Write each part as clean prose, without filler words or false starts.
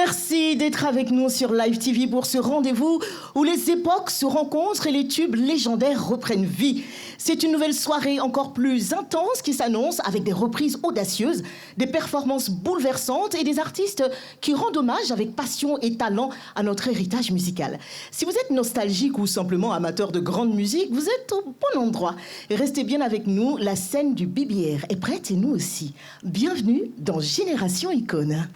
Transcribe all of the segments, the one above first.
Merci d'être avec nous sur Live TV pour ce rendez-vous où les époques se rencontrent et les tubes légendaires reprennent vie. C'est une nouvelle soirée encore plus intense qui s'annonce avec des reprises audacieuses, des performances bouleversantes et des artistes qui rendent hommage avec passion et talent à notre héritage musical. Si vous êtes nostalgique ou simplement amateur de grande musique, vous êtes au bon endroit. Et restez bien avec nous, la scène du BBR est prête et nous aussi. Bienvenue dans Génération Icône.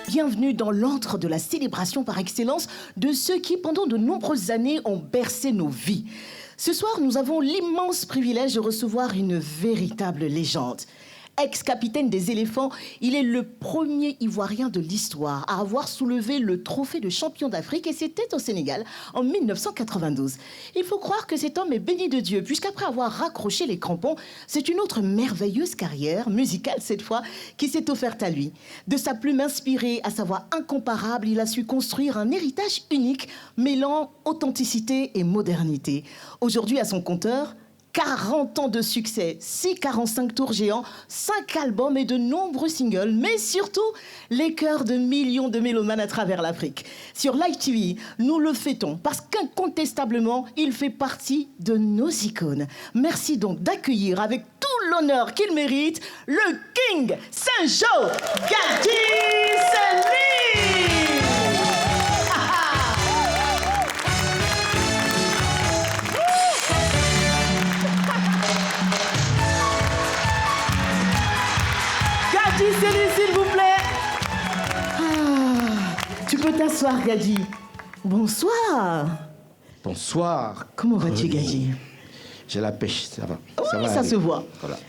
Bienvenue dans l'antre de la célébration par excellence de ceux qui, pendant de nombreuses années, ont bercé nos vies. Ce soir, nous avons l'immense privilège de recevoir une véritable légende. Ex-capitaine des éléphants, il est le premier Ivoirien de l'histoire à avoir soulevé le trophée de champion d'Afrique et c'était au Sénégal en 1992. Il faut croire que cet homme est béni de Dieu puisqu'après avoir raccroché les crampons, c'est une autre merveilleuse carrière, musicale cette fois, qui s'est offerte à lui. De sa plume inspirée à sa voix incomparable, il a su construire un héritage unique mêlant authenticité et modernité. Aujourd'hui, à son compteur, 40 ans de succès, 6 45 tours géants, 5 albums et de nombreux singles, mais surtout les cœurs de millions de mélomanes à travers l'Afrique. Sur Live TV, nous le fêtons parce qu'incontestablement, il fait partie de nos icônes. Merci donc d'accueillir avec tout l'honneur qu'il mérite le King Saint-Jean Gadji Selim. S'il vous plaît. Tu peux t'asseoir, Gadji. Bonsoir. Bonsoir. Comment vas-tu, Gadji? J'ai la pêche, ça va. Oui, ça se voit. Voilà.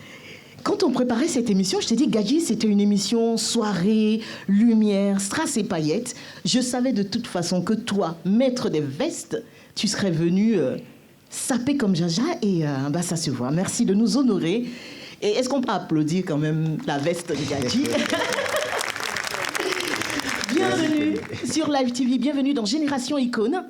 Quand on préparait cette émission, je t'ai dit, Gadji, c'était une émission soirée, lumière, strass et paillettes. Je savais de toute façon que toi, maître des vestes, tu serais venu saper comme Jaja et ça se voit. Merci de nous honorer. Et est-ce qu'on peut applaudir quand même la veste de Gadji? Bienvenue sur Live TV, bienvenue dans Génération Icône.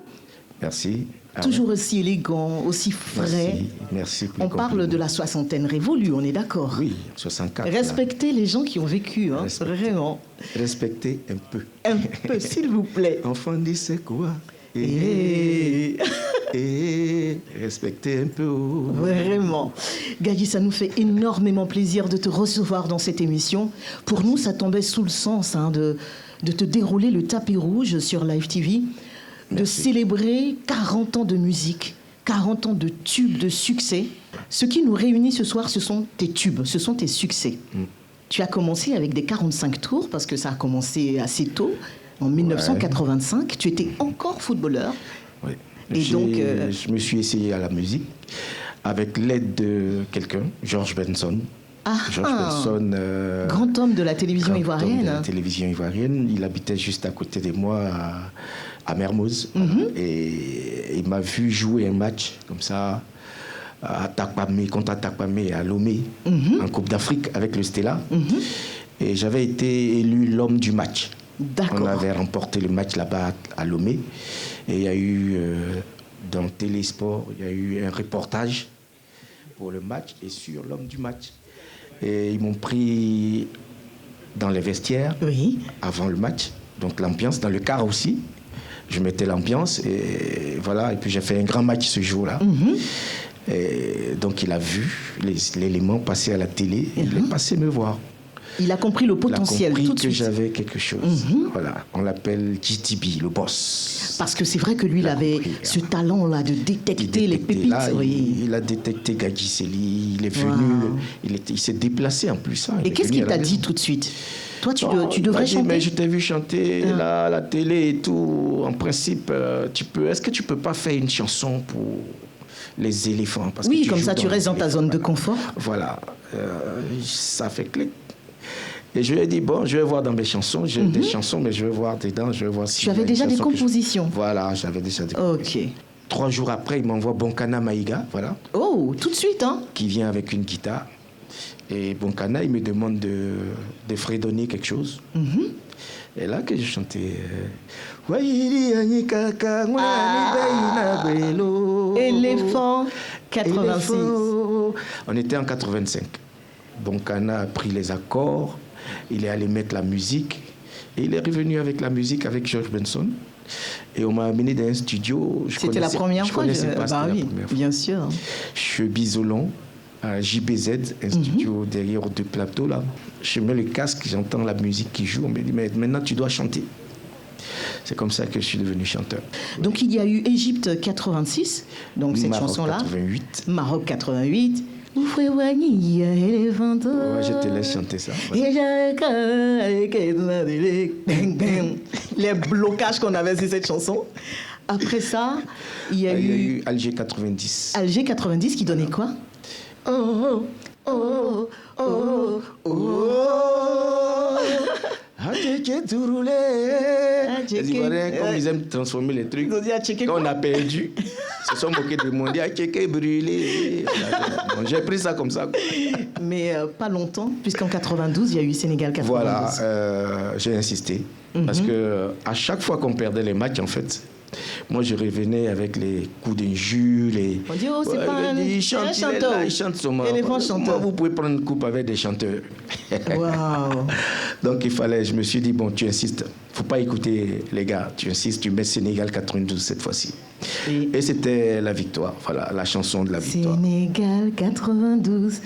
Merci. Toujours aussi élégant, aussi frais. Merci. On parle de la soixantaine révolue, on est d'accord? Oui, 64. Respectez les gens qui ont vécu, hein, vraiment. Respectez un peu. Un peu, s'il vous plaît. Enfant dit c'est quoi? Respectez un peu. Vraiment. Gadji, ça nous fait énormément plaisir de te recevoir dans cette émission. Pour nous, ça tombait sous le sens de te dérouler le tapis rouge sur Live TV, de célébrer 40 ans de musique, 40 ans de tubes, de succès. Ce qui nous réunit ce soir, ce sont tes tubes, ce sont tes succès. Tu as commencé avec des 45 tours, parce que ça a commencé assez tôt, en 1985. Ouais. Tu étais encore footballeur. Oui. Donc, je me suis essayé à la musique avec l'aide de quelqu'un, Georges Benson. Georges Benson, grand homme de la télévision ivoirienne. Homme de la télévision ivoirienne. Il habitait juste à côté de moi, à Mermoz. Et il m'a vu jouer un match comme ça, à Takpamé, contre Takpamé, à Lomé, en Coupe d'Afrique avec le Stella. Et j'avais été élu l'homme du match. D'accord. On avait remporté le match là-bas à Lomé. Et il y a eu, dans Télésport, il y a eu un reportage pour le match et sur l'homme du match. Et ils m'ont pris dans les vestiaires avant le match. Donc l'ambiance, dans le car aussi. Je mettais l'ambiance et voilà. Et puis j'ai fait un grand match ce jour-là. Et donc il a vu l'élément passer à la télé et il est passé me voir. Il a compris le potentiel tout de suite. Il a compris que j'avais quelque chose. Voilà, on l'appelle GTB, le boss. Parce que c'est vrai que lui, il avait ce talent-là de détecter les pépites. Là, il a détecté Gadji Selim, il est venu, il s'est déplacé en plus. Et qu'est-ce qu'il t'a dit tout de suite? Toi, tu devrais chanter. Mais je t'ai vu chanter là, à la télé et tout. En principe, est-ce que tu peux pas faire une chanson pour les éléphants? Parce que comme ça, tu restes dans ta zone de confort. Voilà, ça fait clic. Et je lui ai dit, bon, je vais voir dans mes chansons. J'ai des chansons, mais je vais voir dedans. Je vais voir si. Tu avais déjà des compositions? Voilà, j'avais déjà des compositions. 3 jours après, il m'envoie Bonkana Maïga, voilà. Oh, tout de suite, hein? Qui vient avec une guitare. Et Bonkana, il me demande de fredonner quelque chose. Et là que je chantais... Éléphant 86. On était en 85. Boncana a pris les accords, il est allé mettre la musique, et il est revenu avec la musique avec George Benson. Et on m'a amené dans un studio. C'était la première fois? Bah oui, bien sûr. Je suis bisolon à JBZ, un studio derrière deux plateaux là. Je mets le casque, j'entends la musique qui joue. On me dit, mais maintenant tu dois chanter. C'est comme ça que je suis devenu chanteur. Donc il y a eu Égypte 86, donc cette chanson-là. 88. Maroc 88. Ouais, je te laisse chanter ça. Les blocages qu'on avait sur cette chanson. Après ça, il y a eu Alger 90. Alger 90 qui donnait quoi? Oh, oh, oh, oh, oh. Les Ivoiriens, comme ils aiment transformer les trucs, quand on a perdu, se sont moqués de moi, dit brûlé. J'ai pris ça comme ça. Mais pas longtemps, puisqu'en 92, il y a eu Sénégal 92. Voilà, j'ai insisté. Parce que à chaque fois qu'on perdait les matchs, en fait, moi, je revenais avec les coups d'injures. On dit, oh, c'est pas un chanteur. Il chante sur moi. Vous pouvez prendre une coupe avec des chanteurs. Wow. Donc, je me suis dit, bon, tu insistes. Faut pas écouter les gars. Tu insistes, tu mets Sénégal 92 cette fois-ci. Et c'était la victoire. Voilà, la chanson de la victoire. Sénégal 92.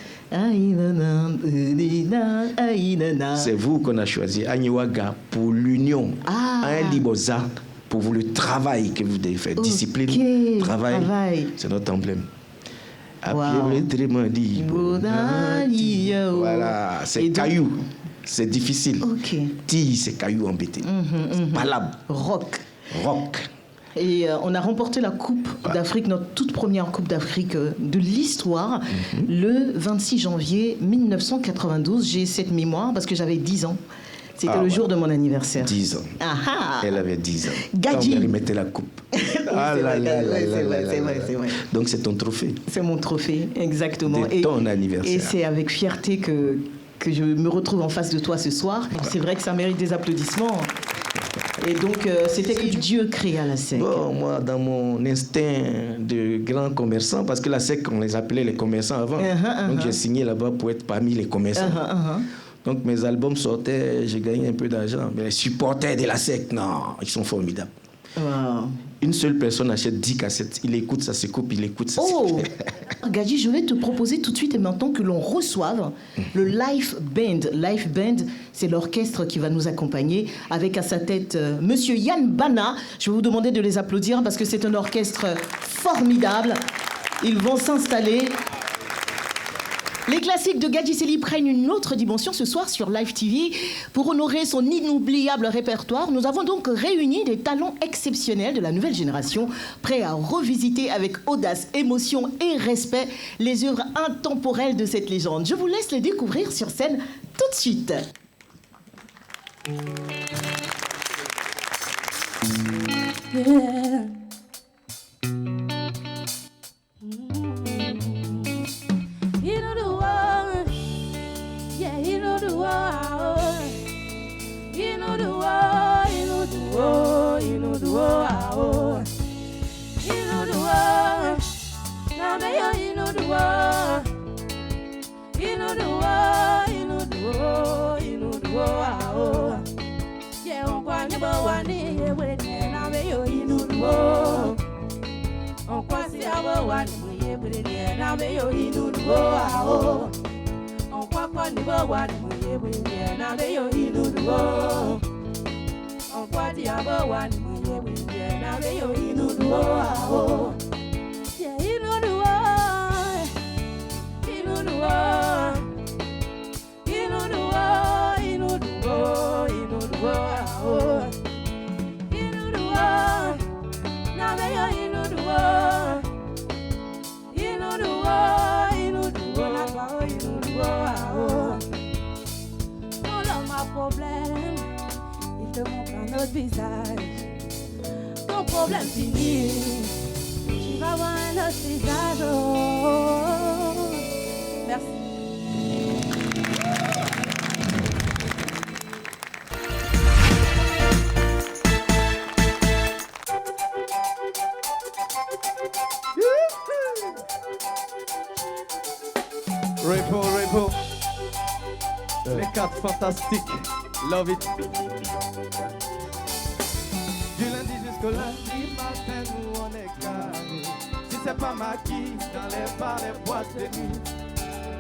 C'est vous qu'on a choisi. Agniwaga pour l'union. Un Liboza. Pour vous, le travail que vous devez faire. Discipline, travail. C'est notre emblème. Voilà, c'est caillou. C'est difficile. Ti, c'est caillou embêté. Palab. Rock. Rock. Et on a remporté la Coupe d'Afrique, notre toute première Coupe d'Afrique de l'histoire, le 26 janvier 1992. J'ai cette mémoire parce que j'avais 10 ans. C'était le jour de mon anniversaire. 10 ans. Elle avait 10 ans. Gadji. Quand elle mettait la coupe. C'est vrai. Donc c'est ton trophée. C'est mon trophée, exactement. De ton anniversaire. Et c'est avec fierté que je me retrouve en face de toi ce soir. C'est vrai que ça mérite des applaudissements. Et donc, c'était que Dieu créa la SEC. Bon, moi, dans mon instinct de grand commerçant, parce que la SEC, on les appelait les commerçants avant. Donc, j'ai signé là-bas pour être parmi les commerçants. Donc mes albums sortaient, j'ai gagné un peu d'argent. Mais les supporters de la SEC, non, ils sont formidables. Wow. Une seule personne achète 10 cassettes. Il écoute, ça se coupe, il écoute, ça se coupe. Gadji, je vais te proposer tout de suite et maintenant que l'on reçoive le Live Band. Live Band, c'est l'orchestre qui va nous accompagner avec à sa tête Monsieur Yann Bana. Je vais vous demander de les applaudir parce que c'est un orchestre formidable. Ils vont s'installer. Les classiques de Gadji Celi prennent une autre dimension ce soir sur Live TV. Pour honorer son inoubliable répertoire, nous avons donc réuni des talents exceptionnels de la nouvelle génération, prêts à revisiter avec audace, émotion et respect les œuvres intemporelles de cette légende. Je vous laisse les découvrir sur scène tout de suite. Yeah. Ton problème fini, tu vas voir un autre visage. Merci. Repo. Les 4 fantastiques. Love it. Du lundi jusqu'au lundi matin, nous on est carré. Si c'est pas maquis dans les bars, les boîtes de nuit.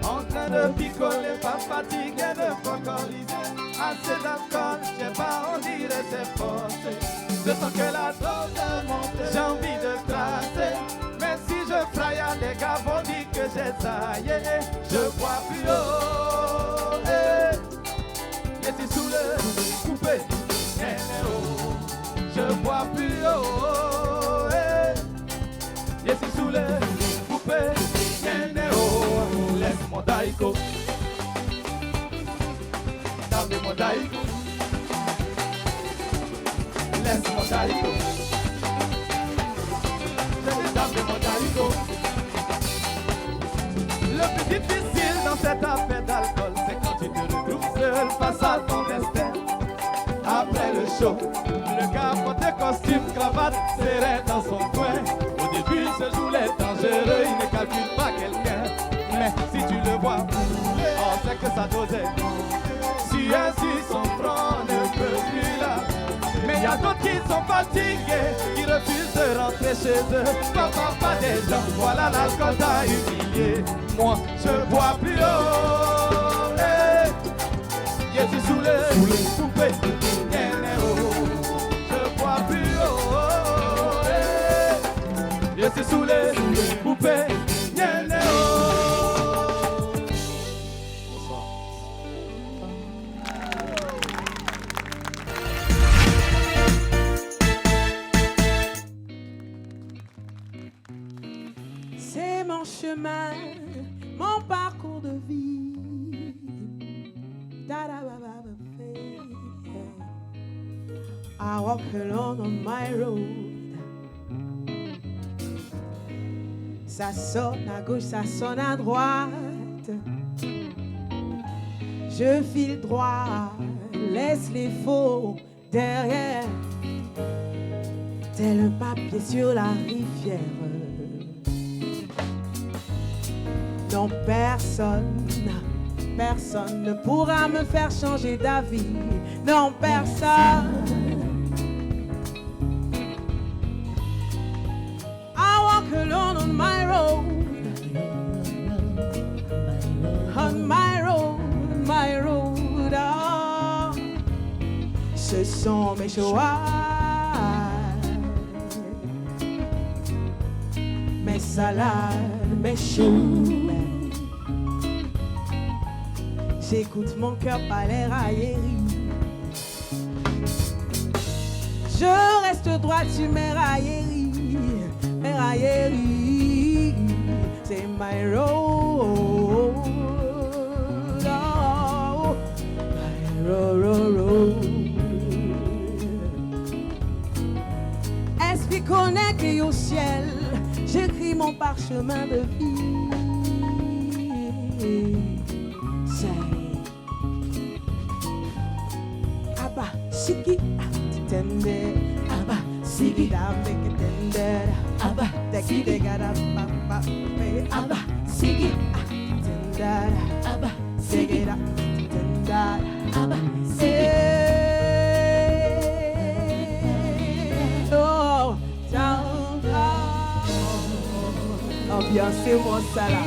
En train de picoler, pas fatigué de focaliser. Assez d'alcool, je sais pas, on dirait c'est forcé. Je sens que la drogue a monté, j'ai envie de tracer. Mais si je fraye, les gars vont dire que j'ai taillé. Je bois plus haut, et si sous le coupé, je bois plus haut, et si sous le coupé, laisse mon daïko, dame mon daïko, laisse mon daïko, dame mon daïko. Le plus difficile dans cette affaire d'alcool, c'est quand tu te retrouves seul face à ton destin. Après le show, le gars porte costume, cravate, serré dans son coin. Au début, ce joulet dangereux, il ne calcule pas quelqu'un. Mais si tu le vois, on sait que ça dosait. Si ainsi son front ne peut plus là. Mais il y a d'autres qui sont fatigués, qui refusent de rentrer chez eux. Comment pas des gens, voilà l'alcool t'a humilié. Moi, je bois plus haut. Je suis sous les poupées. Je bois plus haut. Je suis sous les poupées. C'est mon chemin, mon parcours de vie. I walk alone on my road. Ça sonne à gauche, ça sonne à droite. Je file droit, laisse les faux derrière. Tel un papier sur la rivière. Non, personne ne pourra me faire changer d'avis. Non, personne. I walk alone on my road. On my road, oh. Ce sont mes choix, mes salades, mes choux. J'écoute mon cœur pas les railleries. Je reste droit sur mes railleries. Mes railleries. C'est my road. Oh, my road. Esprit connecté au ciel. J'écris mon parchemin de vie. Siki, tender, aba, siki, da make it tender, aba, teki de gara, papa, aba, siki, tender, aba, siki, da, tender, aba, siki. Oh, down, ambiancez-moi ça là,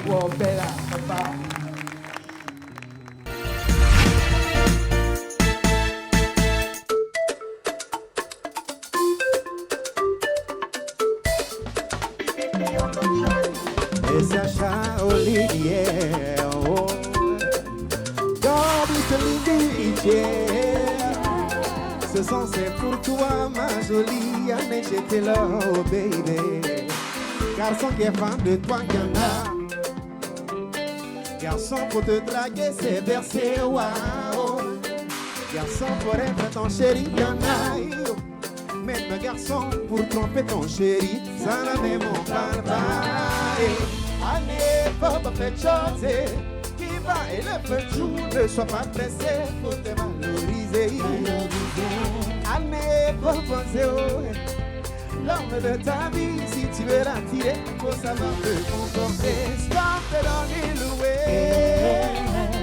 wow, bella, papa. Ce son c'est pour toi ma jolie Anne, j'étais là, oh baby. Garçon qui est fan de toi, qu'il y en a. Garçon pour te draguer, c'est versé, waouh. Garçon pour être ton chéri, il y en a. Même garçon pour tromper ton chéri, ça n'a même pas. Allez, papa, fais choser. Et le feu de jour, ne sois pas pressé pour te valoriser. Allez, pour penser, l'homme de ta vie. Si tu veux l'attirer, faut savoir te comporter. Stop de donner louer.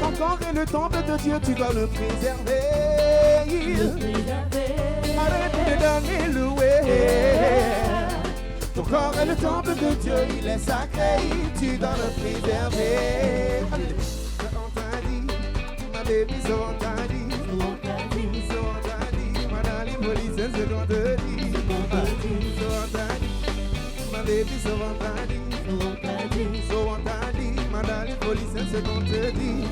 Ton corps est le temple de Dieu, tu dois le préserver. Arrête de donner louer. Ton corps est le temple de Dieu, il est sacré, tu dois le préserver. On t'a dit, ma baby, so on t'a dit, so on t'a dit, madame les policiers, c'est qu'on te dit, so on t'a dit, ma baby, so on t'a dit, so on t'a dit, madame les policiers, c'est qu'on te dit.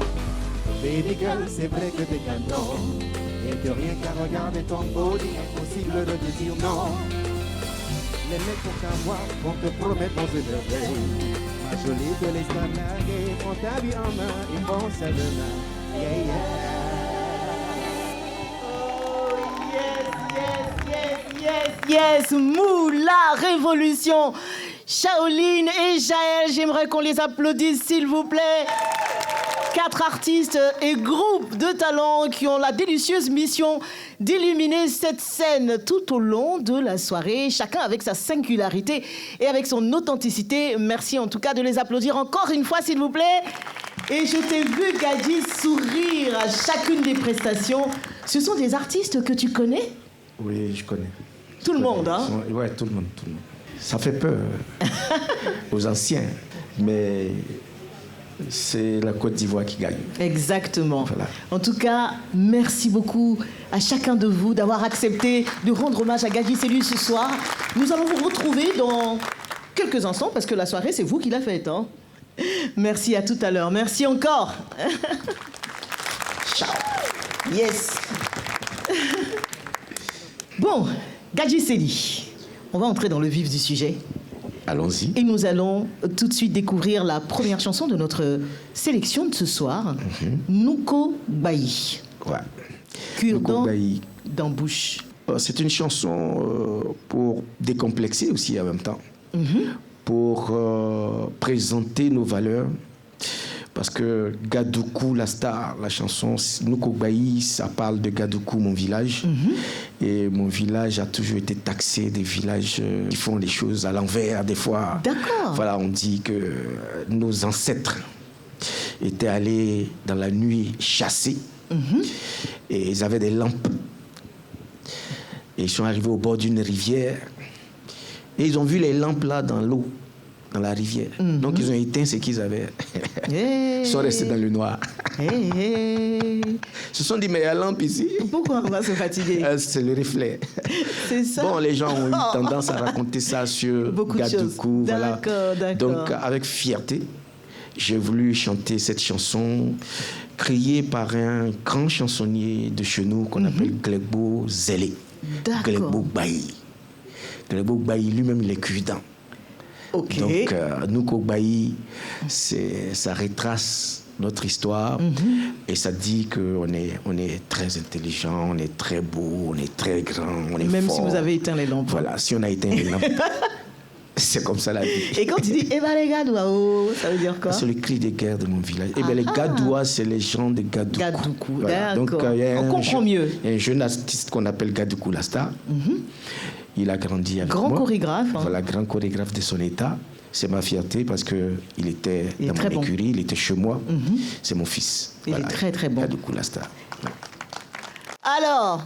Baby girl, c'est vrai que t'es canon, et que rien qu'à regarder ton body, impossible de te dire non. Les mecs pour t'avoir, vont te promettre dans une merveille. Ma jolie de l'esclavage, prends ta vie en main, ils vont se demain. Yeah, yeah. Oh, yes, Mou, la révolution. Shaolin et Jaël, j'aimerais qu'on les applaudisse, s'il vous plaît. 4 artistes et groupes de talents qui ont la délicieuse mission d'illuminer cette scène tout au long de la soirée, chacun avec sa singularité et avec son authenticité. Merci en tout cas de les applaudir encore une fois, s'il vous plaît. Et je t'ai vu, Gadji, sourire à chacune des prestations. Ce sont des artistes que tu connais ? Oui, je connais. Tout le monde, hein ? Oui, tout le monde. Ça fait peur aux anciens, mais c'est la Côte d'Ivoire qui gagne. Exactement. Voilà. En tout cas, merci beaucoup à chacun de vous d'avoir accepté de rendre hommage à Gadji Sellu ce soir. Nous allons vous retrouver dans quelques instants parce que la soirée, c'est vous qui la faites. Hein. Merci, à tout à l'heure. Merci encore. Ciao. Yes. Bon, Gadji Sellu, on va entrer dans le vif du sujet. Allons-y. Et nous allons tout de suite découvrir la première chanson de notre sélection de ce soir, Nuko Bayi. Ouais. Cure-dent d'embouche. C'est une chanson pour décomplexer aussi en même temps, pour présenter nos valeurs. Parce que Gadoukou, la star, la chanson Nuko Bayi, ça parle de Gadoukou, mon village. Et mon village a toujours été taxé des villages qui font les choses à l'envers, des fois. D'accord. Voilà, on dit que nos ancêtres étaient allés dans la nuit chasser. Et ils avaient des lampes. Et ils sont arrivés au bord d'une rivière. Et ils ont vu les lampes là dans l'eau, dans la rivière. Donc ils ont éteint ce qu'ils avaient. Ils sont restés dans le noir. Ils se sont dit, mais il y a lampe ici. Pourquoi on va se fatiguer? C'est le reflet. C'est ça. Bon, les gens ont eu tendance à raconter ça sur Gadoukou. Voilà. D'accord. Donc, avec fierté, j'ai voulu chanter cette chanson créée par un grand chansonnier de chez nous qu'on appelle Glebo Zélé. Glebo Bayi. Glebo Bayi, lui-même, il est cure-dent. Okay. Donc, Nuko Bayi, ça retrace notre histoire et ça dit qu'on est très intelligent, on est très beau, on est très grand, on est même fort. Si vous avez éteint les lampes. Voilà, si on a éteint les lampes, c'est comme ça la vie. Et quand tu dis « Eh ben les Gadoua », ça veut dire quoi? C'est le cri de guerre de mon village. Eh bien, les Gadoua, c'est les gens de Gadoukou. Gadoukou, voilà. d'accord. Donc, on comprend mieux. Il y a un jeune artiste qu'on appelle Gadoukou la star. Il a grandi avec moi. Grand chorégraphe. Voilà, grand chorégraphe de son état. C'est ma fierté parce qu'il était dans mon écurie, il était chez moi. C'est mon fils. Il est très très bon. Gadoukou la star. Alors,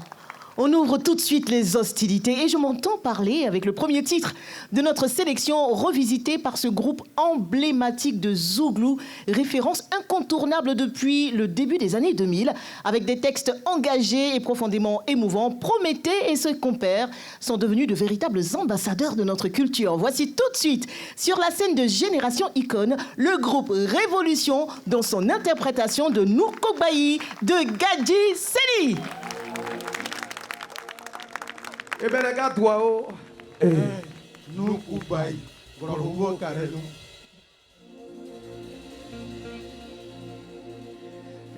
on ouvre tout de suite les hostilités et je m'entends parler avec le premier titre de notre sélection revisité par ce groupe emblématique de Zouglou, référence incontournable depuis le début des années 2000, avec des textes engagés et profondément émouvants. Prométhée et ses compères sont devenus de véritables ambassadeurs de notre culture. Voici tout de suite, sur la scène de Génération Icône, le groupe Révolution dans son interprétation de Nuko Bayi de Gadji Sellu. Eh bien, les gars, toi, Nuko Bayi, Gorobo Karelu.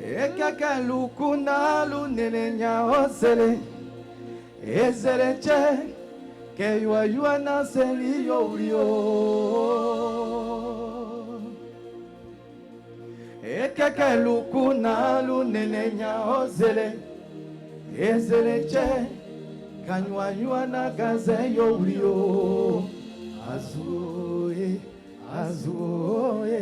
Ekaka lukuna lunenenya osele Ezereche ke yua na seli yo Ekaka lukuna lunenenya osele Ezereche kanywa na gaze yo rio azuoe azuoe.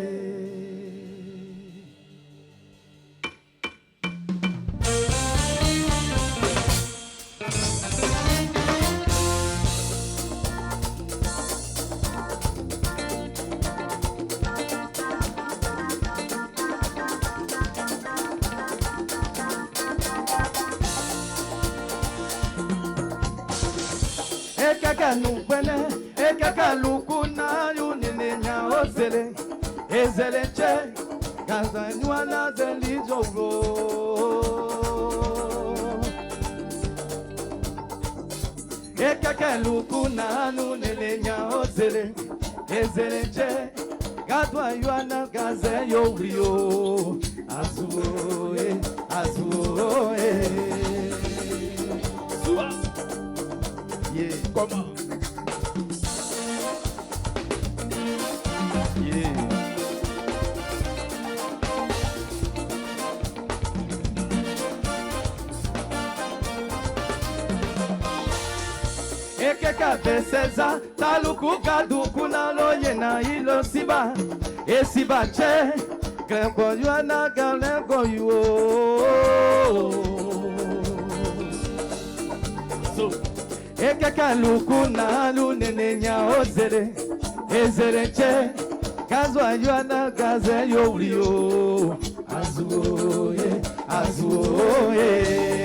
Ekaka lukuna yunininya ozele ezele che kazanywa na zeli joro ekaka lukuna yunininya ozele ezele che kazanywa na gaze yo rio azuoe azuoe. Yeah. Comment? Yeah. Ekeka beseza taluku kaduku na loye na ilo siba esiba che krembo yuana galengo yuo. So ekeka luku na lunenya ozere ezere che kazwa yuana gaze yorio azuoye azuoye.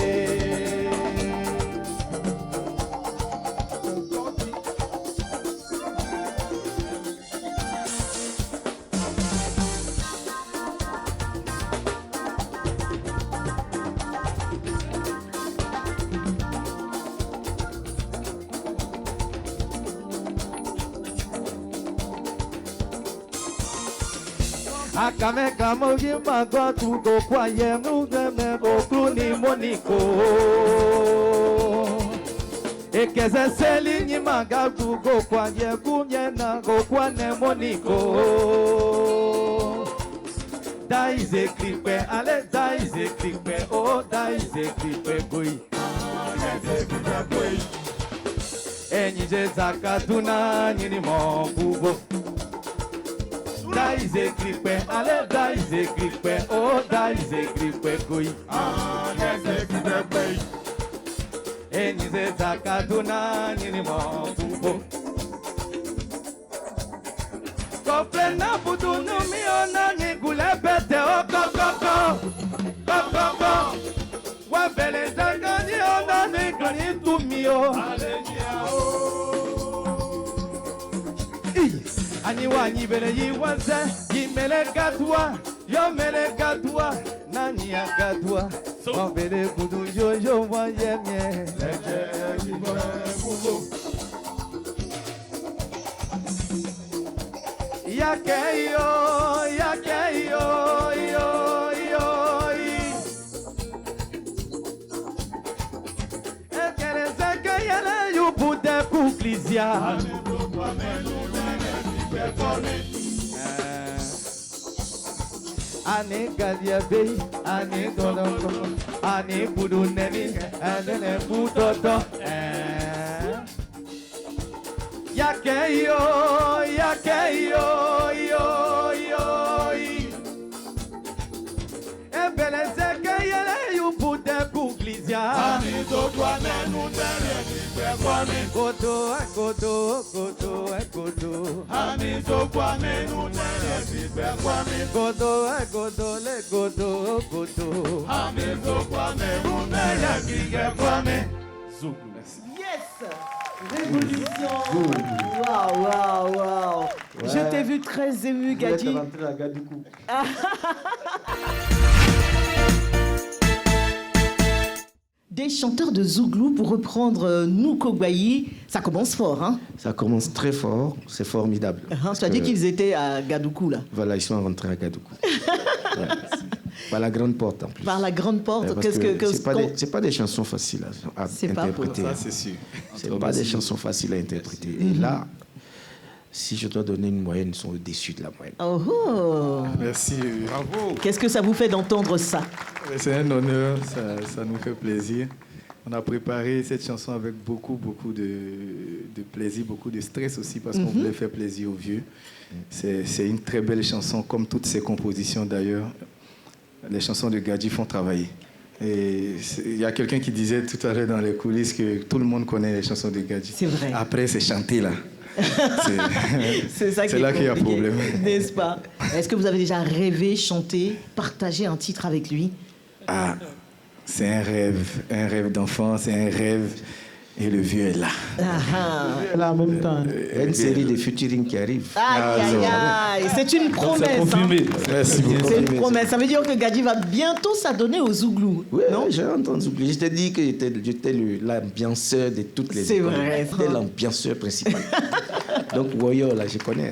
Akame kamo yima gotu go kwa yemu deme go ni moniko. Ekeze seli nyima gatu go kwa yegu nyena go kwa ne moniko. Daize klipe ale daize klipe oh daize klipe boy. Daize klipe boy. Enije zakatuna nyini mo bubo. Daize gripe, ale daize gripe, oh daize gripe koi. Ah, daize gripe koi. Enize zakaduna nini mo bubo. Kople na budu numi ona ni gule pete o kokoko, kokoko. Wabele zangani ona ni gani tumio. Alejia o. Ani wanyi bele yiwanze yimele gadwa yo mele gadwa nani ya gadwa so bele kudu yo yo wa yemye leje yimwe kudu yake yo ekele zeke yele yubude kuklizia Ane gadia bei, ane dolongo, ane budu neni, ane budodo. Yake yo. Ebele zeke yele yu bude kuglizia. Ane dogwa nenu dere kipe kwame. Godo. Ane dogwa nenu dere kipe kwame. Godo le godo. Ane dogwa nenu dere kipe kwame. Yes! Révolution! Waouh! Je t'ai vu très ému, Gadji. Vous êtes rentré à Gadoukou. Des chanteurs de Zouglou pour reprendre Noukogbayi, ça commence fort, hein? Ça commence très fort, c'est formidable. Tu as dit qu'ils étaient à Gadoukou, là. Voilà, ils sont rentrés à Gadoukou. Voilà. Par la grande porte, en plus. Par la grande porte, c'est pas des chansons faciles à interpréter. Ça, c'est sûr. C'est pas des chansons faciles à interpréter. Et là, si je dois donner une moyenne, ils sont au-dessus de la moyenne. Oh! Merci, bravo. Qu'est-ce que ça vous fait d'entendre ça? C'est un honneur, ça nous fait plaisir. On a préparé cette chanson avec beaucoup de plaisir, beaucoup de stress aussi, parce qu'on voulait faire plaisir aux vieux. C'est une très belle chanson, comme toutes ses compositions d'ailleurs. Les chansons de Gadji font travailler. Et il y a quelqu'un qui disait tout à l'heure dans les coulisses que tout le monde connaît les chansons de Gadji. C'est vrai. Après, c'est chanter là. C'est ça c'est là qu'il y a problème. N'est-ce pas? Est-ce que vous avez déjà rêvé, chanté, partagé un titre avec lui? Ah, c'est un rêve d'enfant, c'est un rêve. Et le vieux est là. Là en même temps. Il y a une série de featuring qui arrive. Aïe, aïe, aïe. C'est une promesse. C'est confirmé. Merci beaucoup. C'est une promesse. Ça veut dire que Gadji va bientôt s'adonner aux Zouglous. Oui, non, j'ai entendu. Je t'ai dit que j'étais l'ambianceur de toutes les C'est écoles. vrai. J'étais l'ambianceur principal. Donc, Warrior, là, je connais.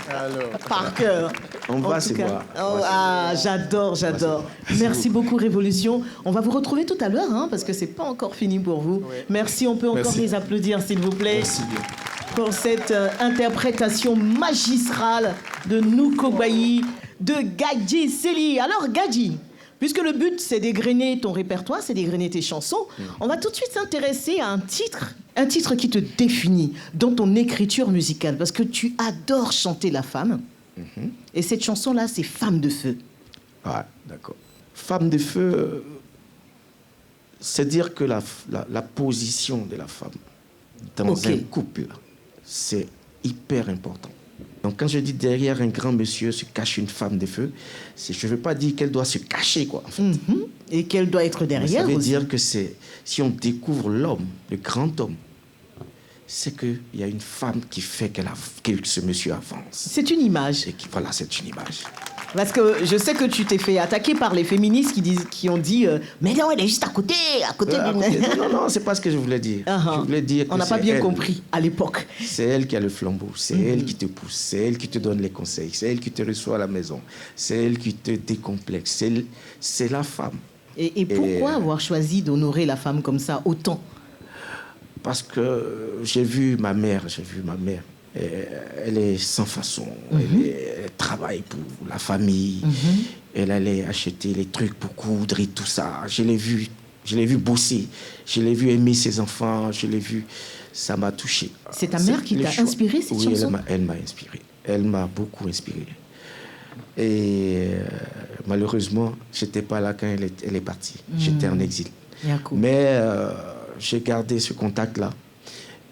Par cœur. On En va tout se cas. voir. Oh, ah, j'adore. Merci beaucoup, Révolution. On va vous retrouver tout à l'heure, parce que c'est pas encore fini pour vous. Merci, on peut encore les applaudir, s'il vous plaît. Merci bien. Pour cette interprétation magistrale de Noukogbayi, de Gadji Sely. Alors, Gadji, puisque le but, c'est d'égrener ton répertoire, c'est d'égrener tes chansons, on va tout de suite s'intéresser à un titre qui te définit dans ton écriture musicale, parce que tu adores chanter la femme. Et cette chanson-là, c'est Femme de feu. Ouais, d'accord. Femme de feu, c'est dire que la position de la femme dans un couple, c'est hyper important. Donc quand je dis derrière un grand monsieur se cache une femme de feu, je ne veux pas dire qu'elle doit se cacher, quoi. En fait. Et qu'elle doit être derrière. Ça veut aussi. dire que si on découvre l'homme, le grand homme, c'est qu'il y a une femme qui fait que ce monsieur avance. C'est une image. Et voilà, c'est une image. Parce que je sais que tu t'es fait attaquer par les féministes qui ont dit mais non, elle est juste à côté d'une... Non, c'est pas ce que je voulais dire. Je voulais dire que on n'a pas bien elle. compris à l'époque. C'est elle qui a le flambeau, c'est elle qui te pousse, c'est elle qui te donne les conseils, c'est elle qui te reçoit à la maison, c'est elle qui te décomplexe, c'est la femme. Et pourquoi avoir choisi d'honorer la femme comme ça autant? Parce que j'ai vu ma mère. Elle est sans façon. Elle travaille pour la famille. Elle allait acheter les trucs pour coudre et tout ça. Je l'ai vu bosser. Je l'ai vu aimer ses enfants. Je l'ai vu. Ça m'a touché. C'est ta mère qui t'a inspiré cette chanson? Oui, elle m'a inspiré. Elle m'a beaucoup inspiré. Et malheureusement, je n'étais pas là quand elle est partie. J'étais en exil. Mais j'ai gardé ce contact-là.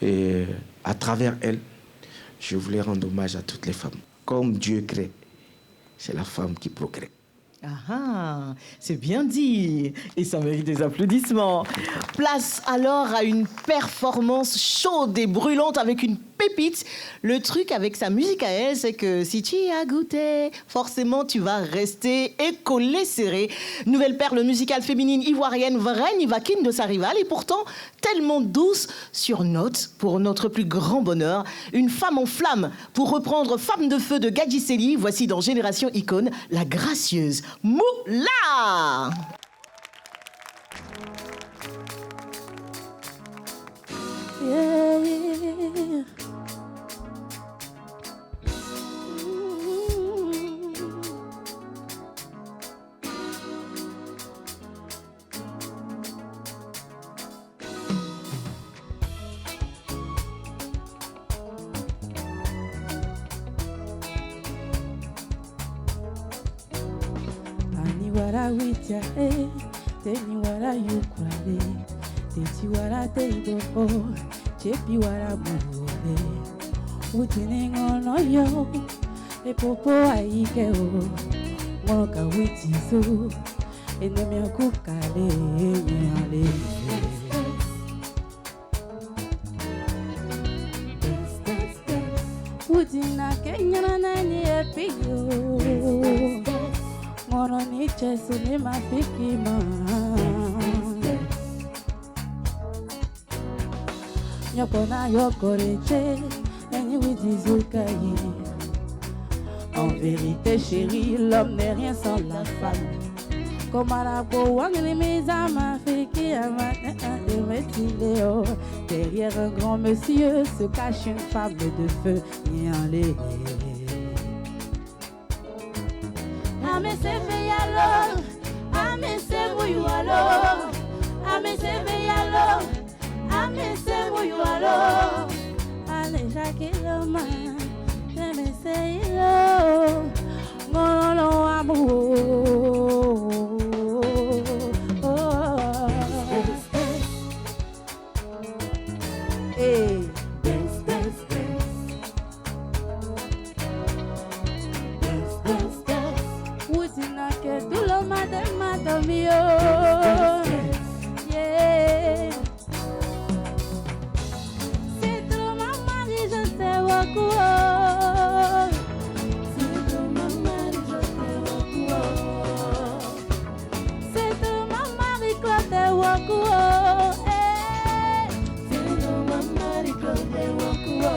Et à travers elle, je voulais rendre hommage à toutes les femmes. Comme Dieu crée, c'est la femme qui procrée. Ah, c'est bien dit. Et ça mérite des applaudissements. Place alors à une performance chaude et brûlante avec une pépite. Le truc avec sa musique à elle, c'est que si tu y as goûté, forcément tu vas rester écollé serré. Nouvelle perle musicale féminine ivoirienne, vraie Nivakine de sa rivale, et pourtant tellement douce sur note pour notre plus grand bonheur. Une femme en flamme, pour reprendre Femme de feu de Gadji Sely. Voici dans Génération Icône, la gracieuse Moula. Yeah. Aniwara witia teniwara yukwale tetiwara teibo chepiwara muole utiningono yo epopo aike o moka witizo enemekukale nyale utina kenyana nani epiyo Moro niche sinema fikima Nyopona yokoreche Eni widizukayi En vérité chérie, l'homme n'est rien sans la femme Comme à la wangli mizama fiki amane emetileo Derrière un grand monsieur se cache une femme de feu Nyale Ameseve yalo, ameseve yalo, ameseve yalo, mais c'est moi alors. Allez, Jacques le man, mais c'est mon amour. Hey. Madame, yeah. C'est trop ma mari, je sais beaucoup. C'est trop ma mari, je sais beaucoup. C'est trop ma mari, Claude Wakuo. C'est trop ma mari, Claude Wakuo.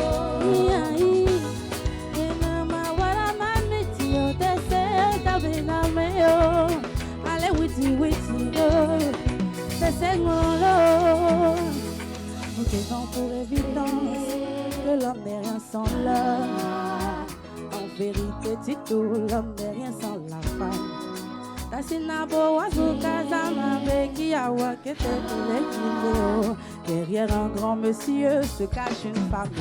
Nous faisons pour évidence que l'homme n'est rien sans l'homme. En vérité, Tito, l'homme n'est rien sans la femme. Tassinabo, Wazuka, Zamabe, Kiawa, Ketekile, derrière un grand monsieur se cache une femme de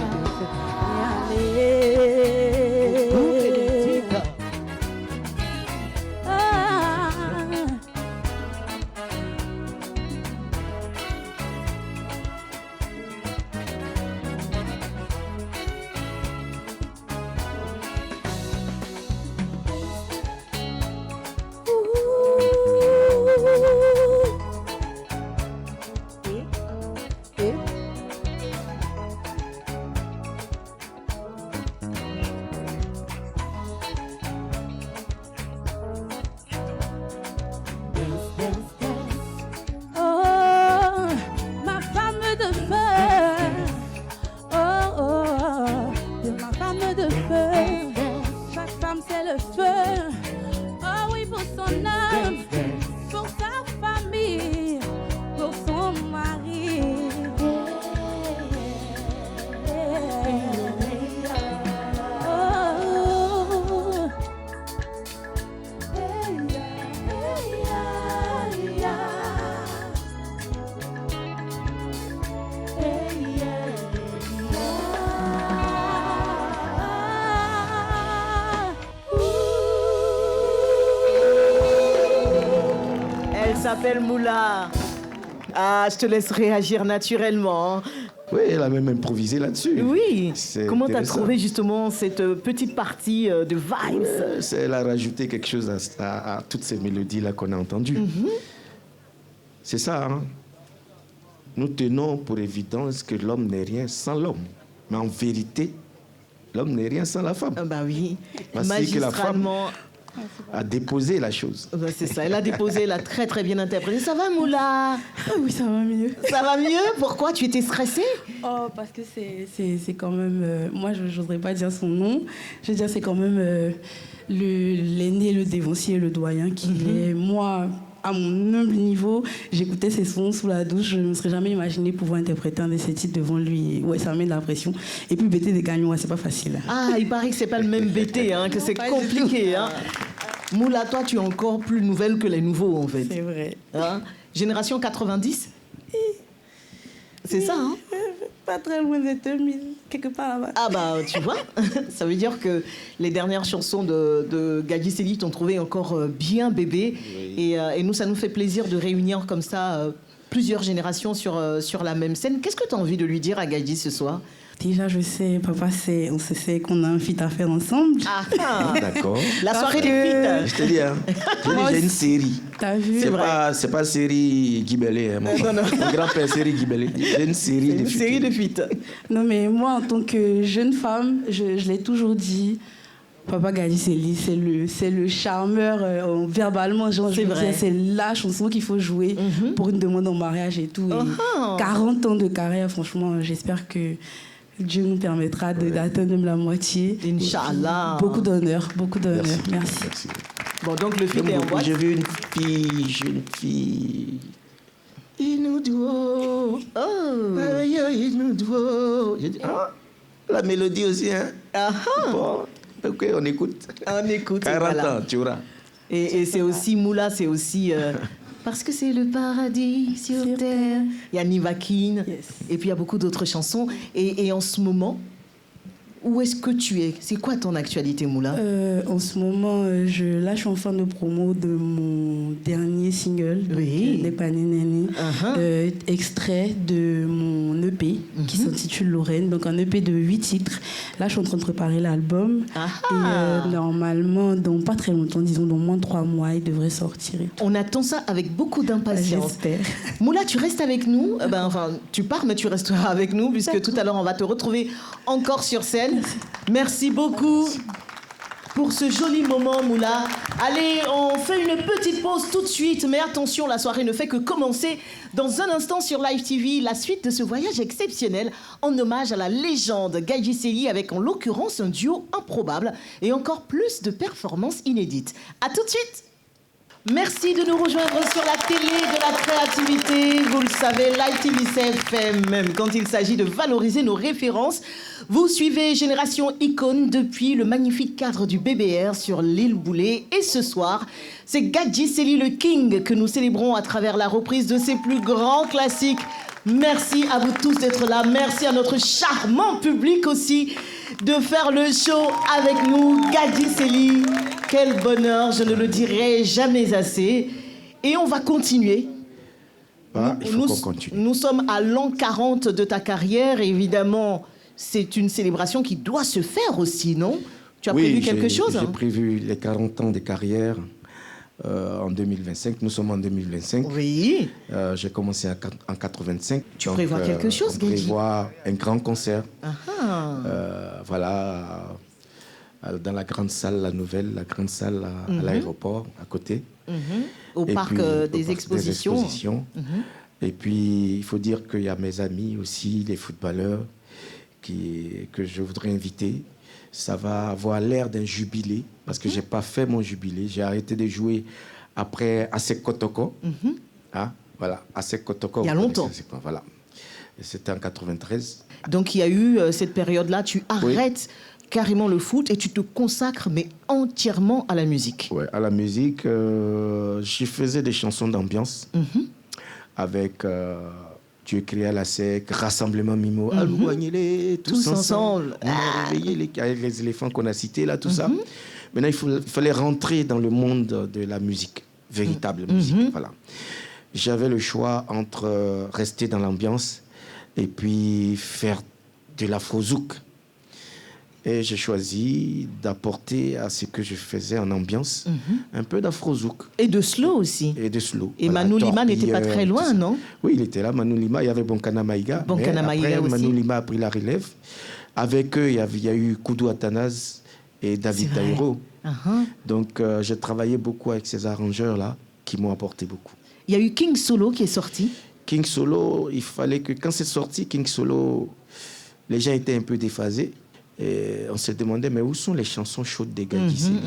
s'appelle Moula. Ah, je te laisse réagir naturellement. Oui, elle a même improvisé là-dessus. Oui. C'est comment tu as intéressant. trouvé justement cette petite partie de vibes? Elle a rajouté quelque chose à toutes ces mélodies-là qu'on a entendues. C'est ça, hein? Nous tenons pour évidence que l'homme n'est rien sans l'homme. Mais en vérité, l'homme n'est rien sans la femme. Ah bah oui. Voici que la femme Magistralement. a déposé la chose. Bah c'est ça, elle a déposé, elle a très très bien interprété. Ça va Moula? Ah oui, ça va mieux. Ça va mieux? Pourquoi? Tu étais stressée? Oh, parce que c'est quand même... moi, je n'oserais pas dire son nom. Je veux dire, c'est quand même l'aîné, le dévancier, le doyen qui est... Moi, à mon humble niveau, j'écoutais ses sons sous la douche. Je ne me serais jamais imaginé pouvoir interpréter un de ses titres devant lui. Ouais, ça met de la pression. Et puis, BT des gagnants, ouais, c'est pas facile. Ah, il paraît que c'est pas le même BT, hein, que c'est Pas du compliqué. tout. Hein. Moula, toi, tu es encore plus nouvelle que les nouveaux, en fait. C'est vrai. Hein? Génération 90? C'est ça, hein? Pas très loin des 2000, quelque part là-bas. Ah bah, tu vois, ça veut dire que les dernières chansons de Gadji Sely t'ont trouvé encore bien bébé. Oui. Et nous, ça nous fait plaisir de réunir comme ça plusieurs générations sur la même scène. Qu'est-ce que tu as envie de lui dire à Gadji ce soir? Déjà, je sais, papa, on sait qu'on a un feat à faire ensemble. Ah, d'accord. La soirée des feats. Je te dis, hein, j'ai une série. T'as vu? C'est pas série Guibelé. Hein, non. Mon grand-père, série Guibelé. J'ai une série de feats. Série de feats. Non, mais moi, en tant que jeune femme, je l'ai toujours dit, Papa Gadji Sely, c'est le charmeur, verbalement, genre, je veux dire, c'est la chanson qu'il faut jouer pour une demande en mariage et tout. Et 40 ans de carrière, franchement, j'espère que Dieu nous permettra d'atteindre même la moitié. Inch'Allah. Beaucoup d'honneur. Merci. Bon, donc le feat est en boîte. J'ai vu une fille. Il nous doit. Il nous doit. J'ai dit, la mélodie aussi, hein. Bon, ok, on écoute. On écoute. 40 ans, tu verras. Et c'est aussi Moula, c'est aussi Parce que c'est le paradis sur terre. Il y a Nivakin, et puis il y a beaucoup d'autres chansons. Et en ce moment, où est-ce que tu es? C'est quoi ton actualité, Moula? En ce moment, je lâche en fin de promo de mon dernier single, Nepanineni, extrait de mon EP qui s'intitule Lorraine, donc un EP de 8 titres. Là, je suis en train de préparer l'album. Et normalement, dans pas très longtemps, disons dans moins de 3 mois, il devrait sortir. On attend ça avec beaucoup d'impatience. J'espère. Moula, tu restes avec nous. Tu pars, mais tu resteras avec nous, puisque tout à l'heure, on va te retrouver encore sur scène. Merci beaucoup pour ce joli moment, Moula. Allez, on fait une petite pause tout de suite, mais attention, la soirée ne fait que commencer. Dans un instant sur Live TV, la suite de ce voyage exceptionnel en hommage à la légende Gadji Celi, avec en l'occurrence un duo improbable et encore plus de performances inédites. À tout de suite. Merci de nous rejoindre sur la télé de la créativité. Vous le savez, Live TV fait même quand il s'agit de valoriser nos références. Vous suivez Génération Icône depuis le magnifique cadre du BBR sur l'île Boulay. Et ce soir, c'est Gadji Celi le King que nous célébrons à travers la reprise de ses plus grands classiques. Merci à vous tous d'être là. Merci à notre charmant public aussi de faire le show avec nous. Gadji Celi, quel bonheur, je ne le dirai jamais assez. Et on va continuer. Il faut qu'on continue. Nous sommes à l'an 40 de ta carrière. Et évidemment, c'est une célébration qui doit se faire aussi, non? Tu as prévu quelque chose? J'ai prévu les 40 ans de carrière en 2025. Nous sommes en 2025. Oui. J'ai commencé en 85. Tu prévois quelque chose, Gadji? On prévoit un grand concert. Dans la grande salle, la nouvelle, la grande salle à l'aéroport, à côté. Au parc des expositions. Et puis, il faut dire qu'il y a mes amis aussi, les footballeurs, que je voudrais inviter. Ça va avoir l'air d'un jubilé, parce que je n'ai pas fait mon jubilé. J'ai arrêté de jouer après Asek Kotoko. Voilà, Asek Kotoko. Il y a longtemps. Voilà. C'était en 93. Donc, il y a eu cette période-là, tu arrêtes carrément le foot et tu te consacres, mais entièrement à la musique. Oui, à la musique. Je faisais des chansons d'ambiance avec Dieu créa la sec, Rassemblement Mimo, Alouagnez-les, tous ensemble. On a réveillé les éléphants qu'on a cités, là, tout ça. Maintenant, il fallait rentrer dans le monde de la musique, véritable musique. Voilà. J'avais le choix entre rester dans l'ambiance et puis faire de l'afro-zouk. Et j'ai choisi d'apporter à ce que je faisais en ambiance un peu d'afro-zouk. Et de slow aussi. Et de slow. Et voilà, Manu Lima n'était pas très loin, non? Oui, il était là, Manu Lima. Il y avait Bonkana Maïga. Bonkana Maïga aussi. Manu Lima a pris la relève. Avec eux, il y a eu Koudou Athanase et David Taïro. Donc, j'ai travaillé beaucoup avec ces arrangeurs-là qui m'ont apporté beaucoup. Il y a eu King Solo qui est sorti. King Solo, il fallait que, quand c'est sorti, King Solo, les gens étaient un peu déphasés. Et on se demandait, mais où sont les chansons chaudes des Gadji Celi?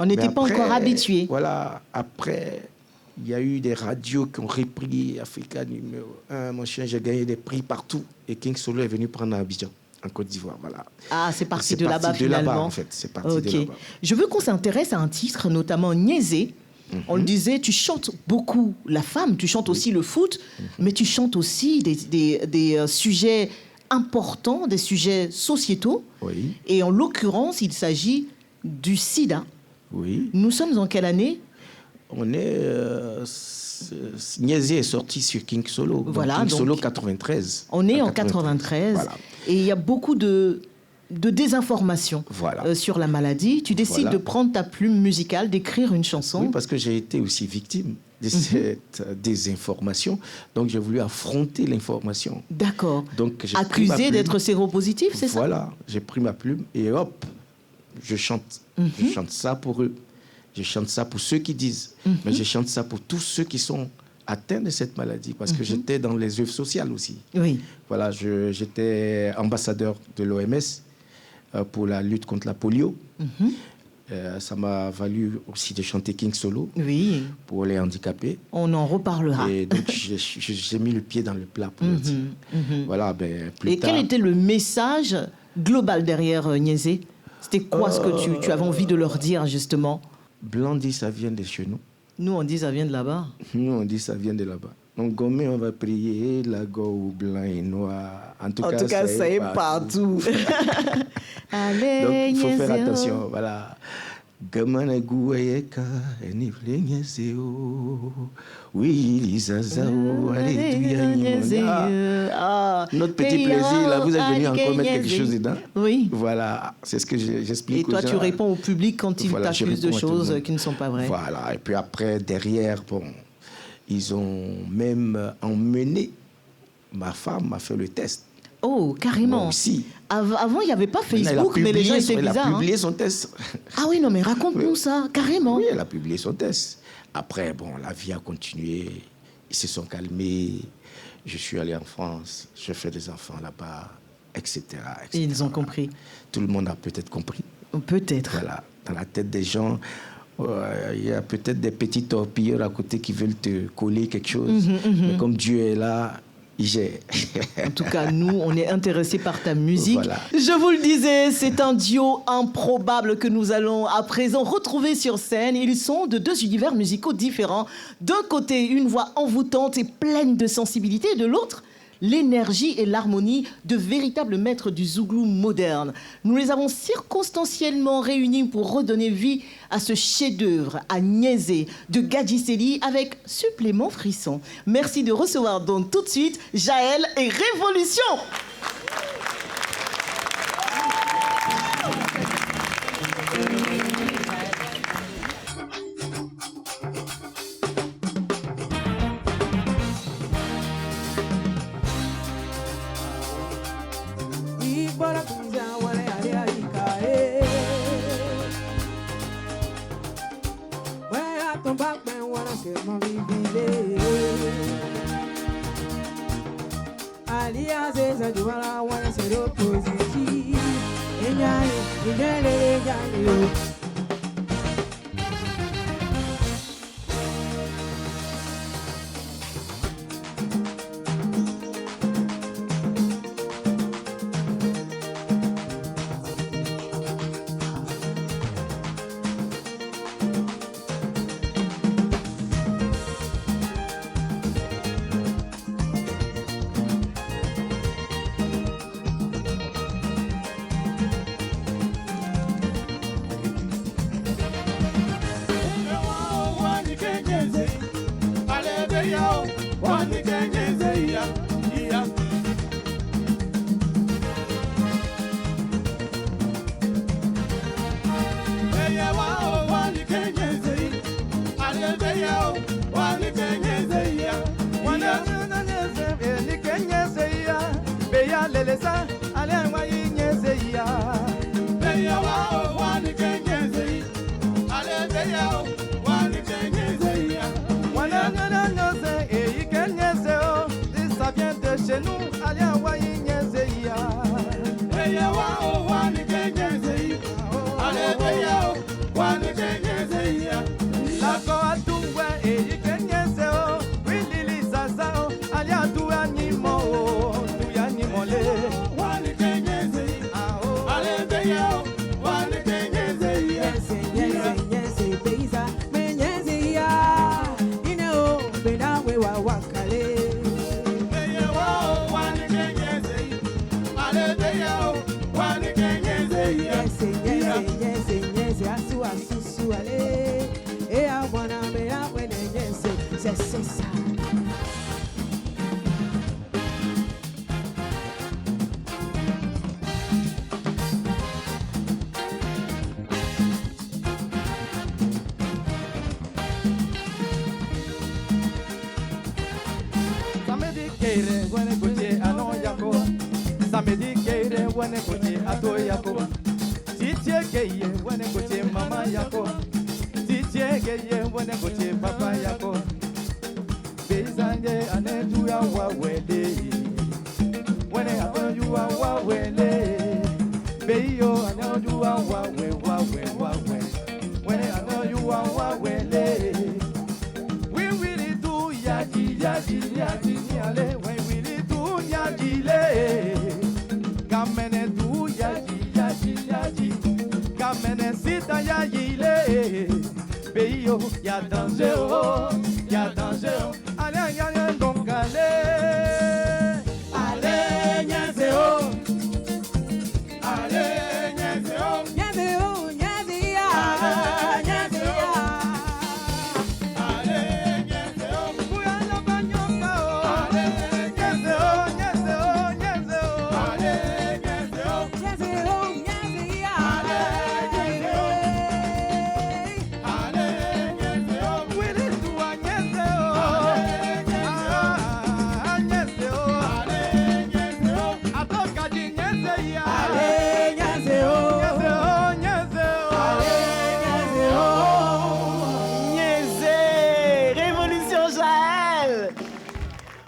On n'était pas encore habitués. Voilà, après, il y a eu des radios qui ont repris Africa numéro 1, mon chien, j'ai gagné des prix partout. Et King Solo est venu prendre à Abidjan, en Côte d'Ivoire. Voilà. Ah, c'est parti de là-bas finalement. Là-bas, en fait. C'est parti de là-bas. Je veux qu'on s'intéresse à un titre, notamment Niaise. On le disait, tu chantes beaucoup la femme, tu chantes aussi le foot, mais tu chantes aussi des sujets importants, des sujets sociétaux. Oui. Et en l'occurrence, il s'agit du sida. Oui. Nous sommes en quelle année? On est... Niaise est sorti sur King Solo. Voilà, King Solo 93. On est en 93. Voilà. Et il y a beaucoup de désinformation sur la maladie. Tu décides de prendre ta plume musicale, d'écrire une chanson. Oui, parce que j'ai été aussi victime de cette désinformation. Donc, j'ai voulu affronter l'information. D'accord. Donc, accusé d'être séropositif, c'est ça? Voilà. J'ai pris ma plume et hop, je chante. Je chante ça pour eux. Je chante ça pour ceux qui disent. Mais je chante ça pour tous ceux qui sont atteints de cette maladie. Parce que j'étais dans les œuvres sociales aussi. Oui. Voilà, j'étais ambassadeur de l'OMS pour la lutte contre la polio. Ça m'a valu aussi de chanter King Solo pour les handicapés. On en reparlera. Et donc, j'ai mis le pied dans le plat pour le dire. Voilà, plus tard... quel était le message global derrière Niaise? C'était quoi ce que tu avais envie de leur dire, justement? Blondie, ça vient de chez nous. Nous, on dit ça vient de là-bas. Nous, on dit ça vient de là-bas. Donc, Gomé, on va prier, la go blanc et noir. En tout cas, ça est partout. Allez, donc, il faut faire attention. Voilà. Gamana Gouayeka, oui, Lisazao, notre petit plaisir, là, vous êtes venu encore mettre quelque chose dedans. Oui. Voilà, c'est ce que j'explique. Et toi, tu réponds au public quand il t'accuse de choses qui ne sont pas vraies. Voilà, et puis après, derrière, bon, ils ont même emmené, ma femme m'a fait le test. Oh, carrément. Moi aussi. Avant, il n'y avait pas Facebook, mais les gens étaient bizarres. Elle a publié son test. Ah oui, non, mais raconte-nous ça, carrément. Oui, elle a publié son test. Après, bon, la vie a continué. Ils se sont calmés. Je suis allé en France. Je fais des enfants là-bas, etc., etc. Et ils ont compris. Tout le monde a peut-être compris. Peut-être. Voilà. Dans la tête des gens, il y a peut-être des petits torpilleurs à côté qui veulent te coller quelque chose. Mais comme Dieu est là, en tout cas, nous, on est intéressés par ta musique. Voilà. Je vous le disais, c'est un duo improbable que nous allons à présent retrouver sur scène. Ils sont de deux univers musicaux différents. D'un côté, une voix envoûtante et pleine de sensibilité. De l'autre, l'énergie et l'harmonie de véritables maîtres du zouglou moderne. Nous les avons circonstanciellement réunis pour redonner vie à ce chef-d'œuvre, à Niaisé, de Gadjiseli, avec supplément frisson. Merci de recevoir donc tout de suite Jaël et Révolution. pays, oh, y a danger, oh, y a danger, oh. Allez, allez, donc allez, allez, niaise, oh, allez, niaise, oh, Niaise, oh, niaise, ya. Niaise, ya. allez, niaise, oh, Bouya la bagnoka, oh, allez, niaise, oh, niaise, oh, niaise, oh, allez, niaise, oh, Niaise, oh, niaise, ya. allez, niaise, oh, Willy Toua, niaise, oh, ah, niaise, oh, allez, niaise, oh, Atokadi, niaise, ya, Allez, niaise, oh. niaise, oh, niaise, oh, Niaise, oh. Niaise, Révolution Jaël.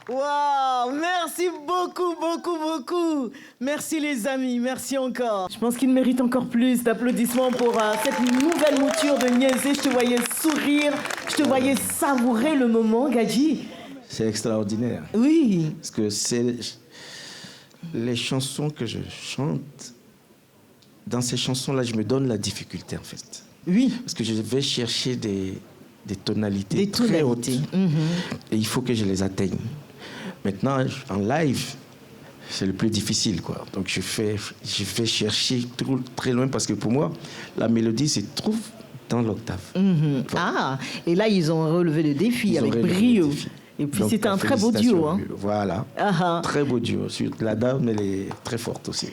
Wow, merci beaucoup, beaucoup, beaucoup. Merci les amis, merci encore. Je pense qu'il mérite encore plus d'applaudissements pour cette nouvelle mouture de Niaise. Je te voyais sourire, je te voyais savourer le moment, Gadji. C'est extraordinaire. Oui. Parce que c'est les chansons que je chante. Dans ces chansons-là, je me donne la difficulté, en fait. Oui. Parce que je vais chercher des tonalités Des très hautes. tonalités. Et il faut que je les atteigne. Maintenant, en live, c'est le plus difficile, quoi. Donc, je vais chercher très loin parce que pour moi, la mélodie se trouve dans l'octave. Ah, et là, ils ont relevé le défi Ils ont avec relevé le brio. défi. Et puis, Donc, c'était un très beau duo. Hein. Voilà. Ah, ah. Très beau duo. La dame, elle est très forte aussi.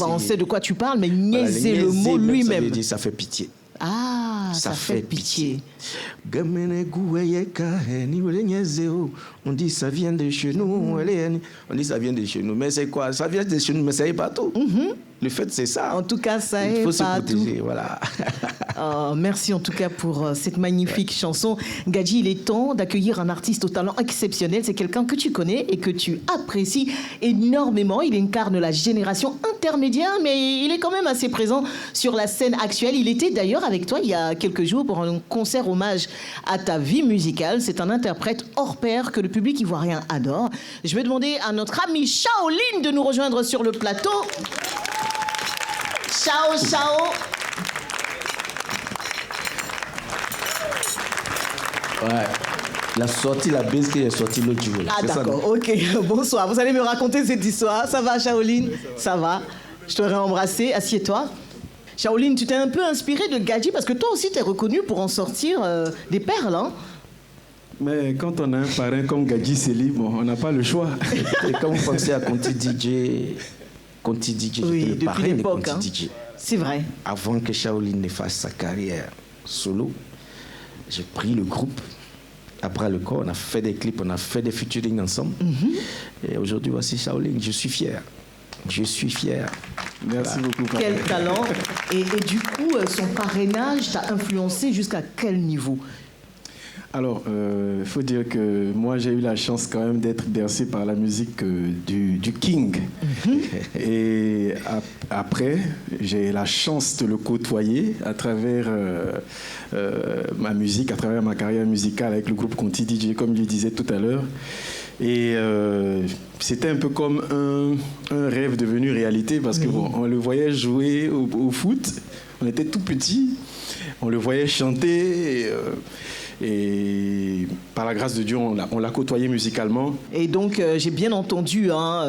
On sait de quoi tu parles, mais Voilà, Niaise, le mot Niaise, lui-même. Ça veut dire, ça fait pitié. Ah, ça fait pitié. On dit ça vient de chez nous. On dit ça vient de chez nous. Mais c'est quoi? Ça vient de chez nous, mais ça n'est pas tout. Le fait, c'est ça. En tout cas, ça Il est faut se pas tout. protéger, voilà. Oh, merci en tout cas pour cette magnifique chanson. Gadji, il est temps d'accueillir un artiste au talent exceptionnel. C'est quelqu'un que tu connais et que tu apprécies énormément. Il incarne la génération intermédiaire, mais il est quand même assez présent sur la scène actuelle. Il était d'ailleurs avec toi il y a quelques jours pour un concert hommage à ta vie musicale. C'est un interprète hors pair que le public ivoirien adore. Je vais demander à notre ami Shaolin de nous rejoindre sur le plateau. Ciao, ciao. Ouais. La baisse qui est sortie l'autre jour. Ah d'accord, ok, bonsoir. Vous allez me raconter cette histoire. Ça va, Shaolin? Ça va. Je t'aurais embrassé. Assieds-toi. Shaolin, tu t'es un peu inspiré de Gadji parce que toi aussi, t'es reconnu pour en sortir des perles, hein? Mais quand on a un parrain comme Gadji Sely, bon, on n'a pas le choix. Et quand vous pensez à Conti DJ, Oui, j'étais le depuis parrain de l'époque, Conti hein. DJ. C'est vrai. Avant que Shaolin ne fasse sa carrière solo, j'ai pris le groupe à bras le corps, on a fait des clips, on a fait des featuring ensemble. Et aujourd'hui, voici Shaolin, je suis fier. Je suis fier. Merci beaucoup, papa. Quel talent. Et du coup, son parrainage t'a influencé jusqu'à quel niveau? Alors, il faut dire que moi, j'ai eu la chance quand même d'être bercé par la musique du King. Et après, j'ai la chance de le côtoyer à travers ma musique, à travers ma carrière musicale avec le groupe Conti DJ, comme je le disais tout à l'heure. Et c'était un peu comme un rêve devenu réalité parce que bon, on le voyait jouer au foot, on était tout petits, on le voyait chanter. Et par la grâce de Dieu, on l'a côtoyé musicalement. Et donc, j'ai bien entendu, hein,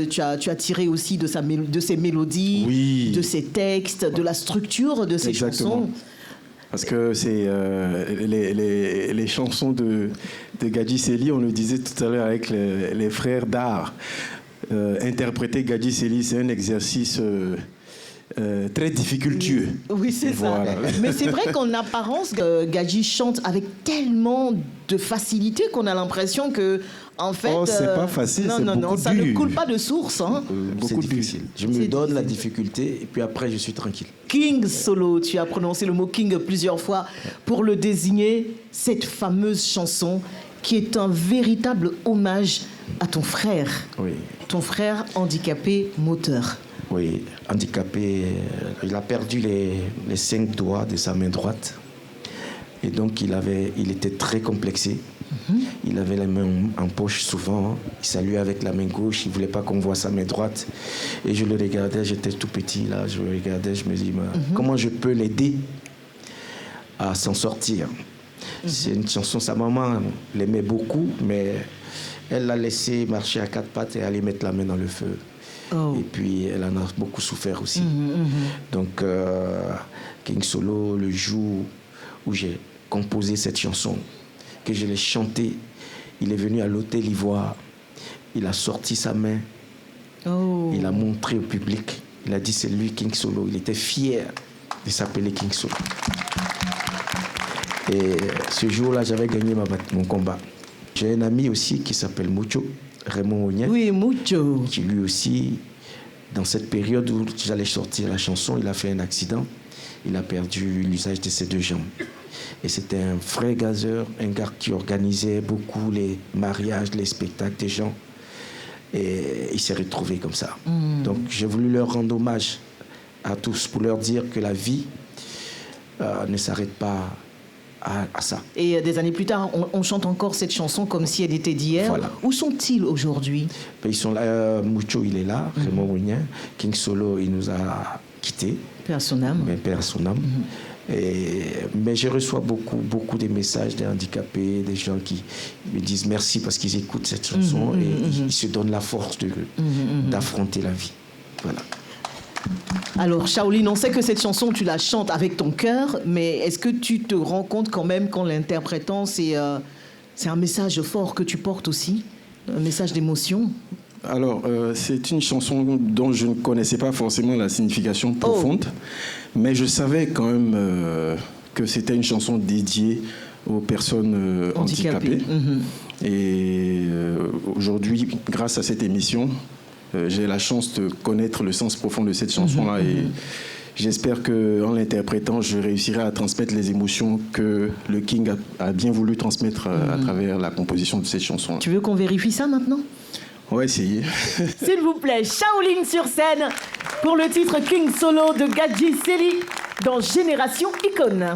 tu as tiré aussi de ses mélodies, Oui. de ses textes, de la structure de ses Exactement. chansons. Parce que c'est les chansons de Gadji Sely, on le disait tout à l'heure avec les frères d'art. Interpréter Gadji Sely, c'est un exercice très difficultueux. Oui, c'est Voilà. ça. Mais c'est vrai qu'en apparence, Gadji chante avec tellement de facilité qu'on a l'impression que, en fait... Oh, c'est pas facile, non, c'est non, beaucoup ça ne dur. coule pas de source. Hein. C'est Beaucoup de difficile. Je C'est me donne la difficile. difficulté et puis après, je suis tranquille. King Solo, tu as prononcé le mot King plusieurs fois pour le désigner, cette fameuse chanson qui est un véritable hommage à ton frère. Oui. Ton frère handicapé moteur. Oui, handicapé, il a perdu les 5 doigts de sa main droite. Et donc, il était très complexé. Il avait la main en poche souvent. Il saluait avec la main gauche. Il ne voulait pas qu'on voit sa main droite. Et je le regardais, j'étais tout petit là. Je le regardais, je me dis, comment je peux l'aider à s'en sortir. C'est une chanson, sa maman l'aimait beaucoup, mais elle l'a laissé marcher à quatre pattes et aller mettre la main dans le feu. Oh. Et puis, elle en a beaucoup souffert aussi. Donc, King Solo, le jour où j'ai composé cette chanson, que je l'ai chantée, il est venu à l'Hôtel Ivoire, il a sorti sa main, il a montré au public, il a dit c'est lui King Solo, il était fier de s'appeler King Solo. Et ce jour-là, j'avais gagné mon combat. J'ai un ami aussi qui s'appelle Mucho, Raymond Ognien. Oui, Mucho. Qui lui aussi, dans cette période où j'allais sortir la chanson, il a fait un accident. Il a perdu l'usage de ses deux jambes. Et c'était un vrai gazeur, un gars qui organisait beaucoup les mariages, les spectacles des gens. Et il s'est retrouvé comme ça. Donc j'ai voulu leur rendre hommage à tous pour leur dire que la vie ne s'arrête pas à ça. Et des années plus tard, on chante encore cette chanson comme si elle était d'hier. Voilà. Où sont-ils aujourd'hui? Ils sont là. Mucho, il est là. Raymond Mounien. King Solo, il nous a quittés. Père son âme. Père son âme. Mais je reçois beaucoup de messages des handicapés, des gens qui me disent merci parce qu'ils écoutent cette chanson et ils se donnent la force d'affronter la vie. Voilà. Alors, Shaolin, on sait que cette chanson, tu la chantes avec ton cœur, mais est-ce que tu te rends compte quand même qu'en l'interprétant, c'est un message fort que tu portes aussi, un message d'émotion? Alors, c'est une chanson dont je ne connaissais pas forcément la signification profonde, mais je savais quand même que c'était une chanson dédiée aux personnes handicapées. Et aujourd'hui, grâce à cette émission, j'ai la chance de connaître le sens profond de cette chanson-là et j'espère qu'en l'interprétant, je réussirai à transmettre les émotions que le King a bien voulu transmettre à travers la composition de cette chanson-là. Tu veux qu'on vérifie ça maintenant? On va essayer. S'il vous plaît, Shaolin sur scène pour le titre King Solo de Gadji Seli dans Génération Icône.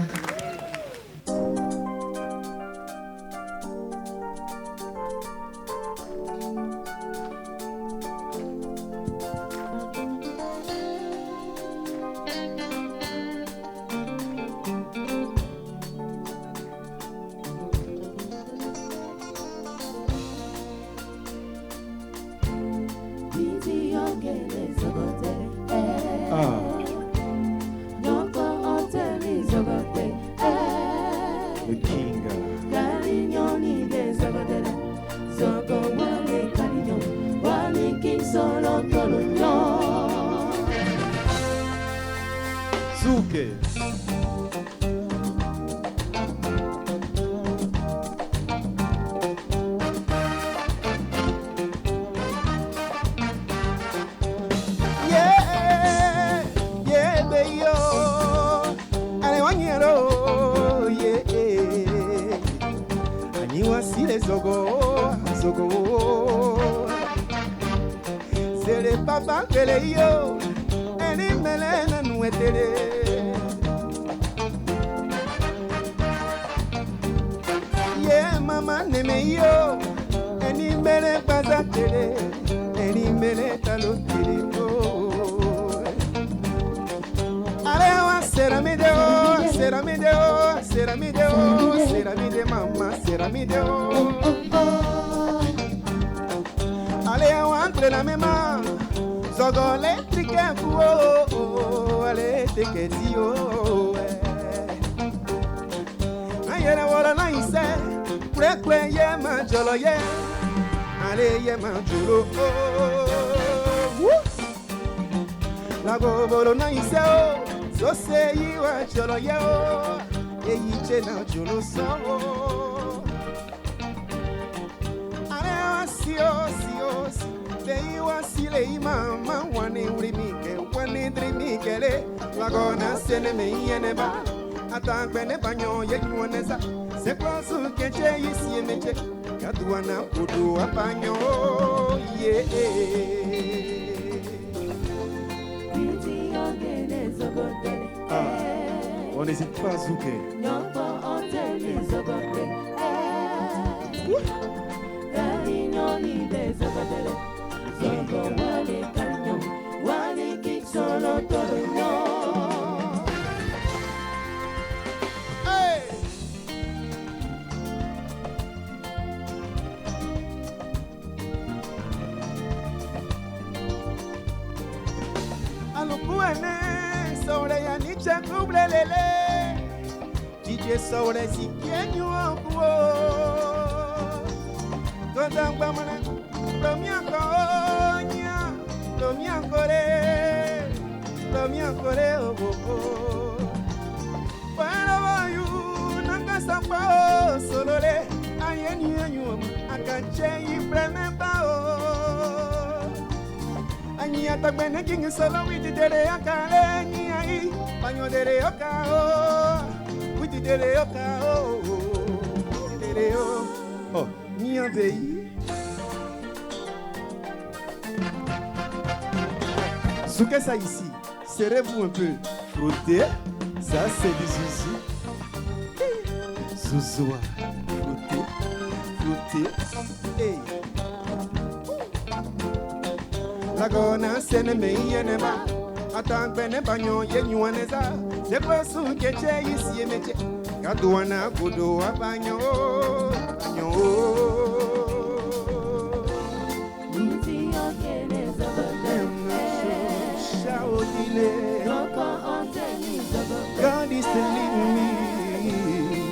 On n'hésite pas à zouker. Check double lele. DJ Soul si kenyu anguo. Konda ngwamana. Lomi ankore oh oh oh. Para you nanga sapa solole. Ayenyu akache ibremeba oh. Ani atagbene king solo with dere akale ni ai. Panyo dere oka oh. With dere oka oh. Dere oh. Oh, ni obéi. Souquez ça ici, serrez-vous un peu, frottez, ça c'est du zouzou. Zouzoua, frottez, hey. La gona sene me yenema, attends bene bagnon yenyuaneza, c'est pas sou keche ici meche, kadouana godo a bagnon, bagnon. God is telling me.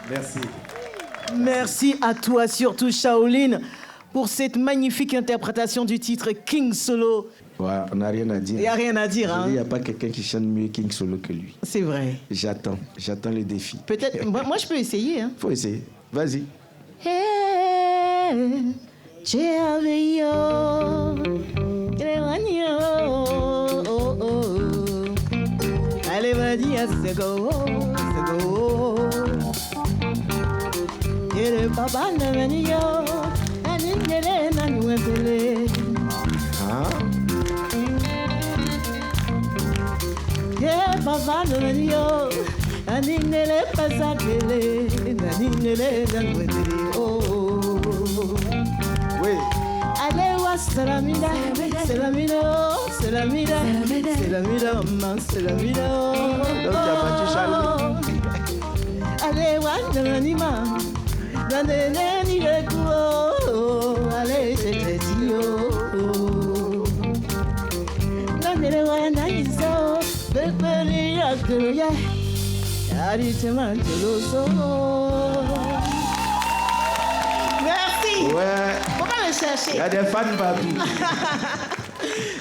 Merci. Merci à toi, surtout Shaolin, pour cette magnifique interprétation du titre King Solo. Ouais, on n'a rien à dire. Il n'y a rien à dire. Il n'y a pas quelqu'un qui chante mieux King Solo que lui. C'est vrai. J'attends le défi. Peut-être, moi je peux essayer. Hein. Faut essayer. Vas-y. Allez, vas-y, c'est go, c'est go. Et le papa n'a pas dit yo, elle n'a pas dit. Yeah, papa no me dio, aninele pasatele, aninele danguetele, oh. Oui. Allez, wa c'est la mida, c'est la mida, c'est la mida, c'est la mida, maman, c'est la mida. Donc tu as battu Charles. Allez, wa nanima, nanene ni le coup, allez, c'est le dio. Nanene wa naiso. Merci. Ouais. Faut pas le chercher. Il y a des fans partout.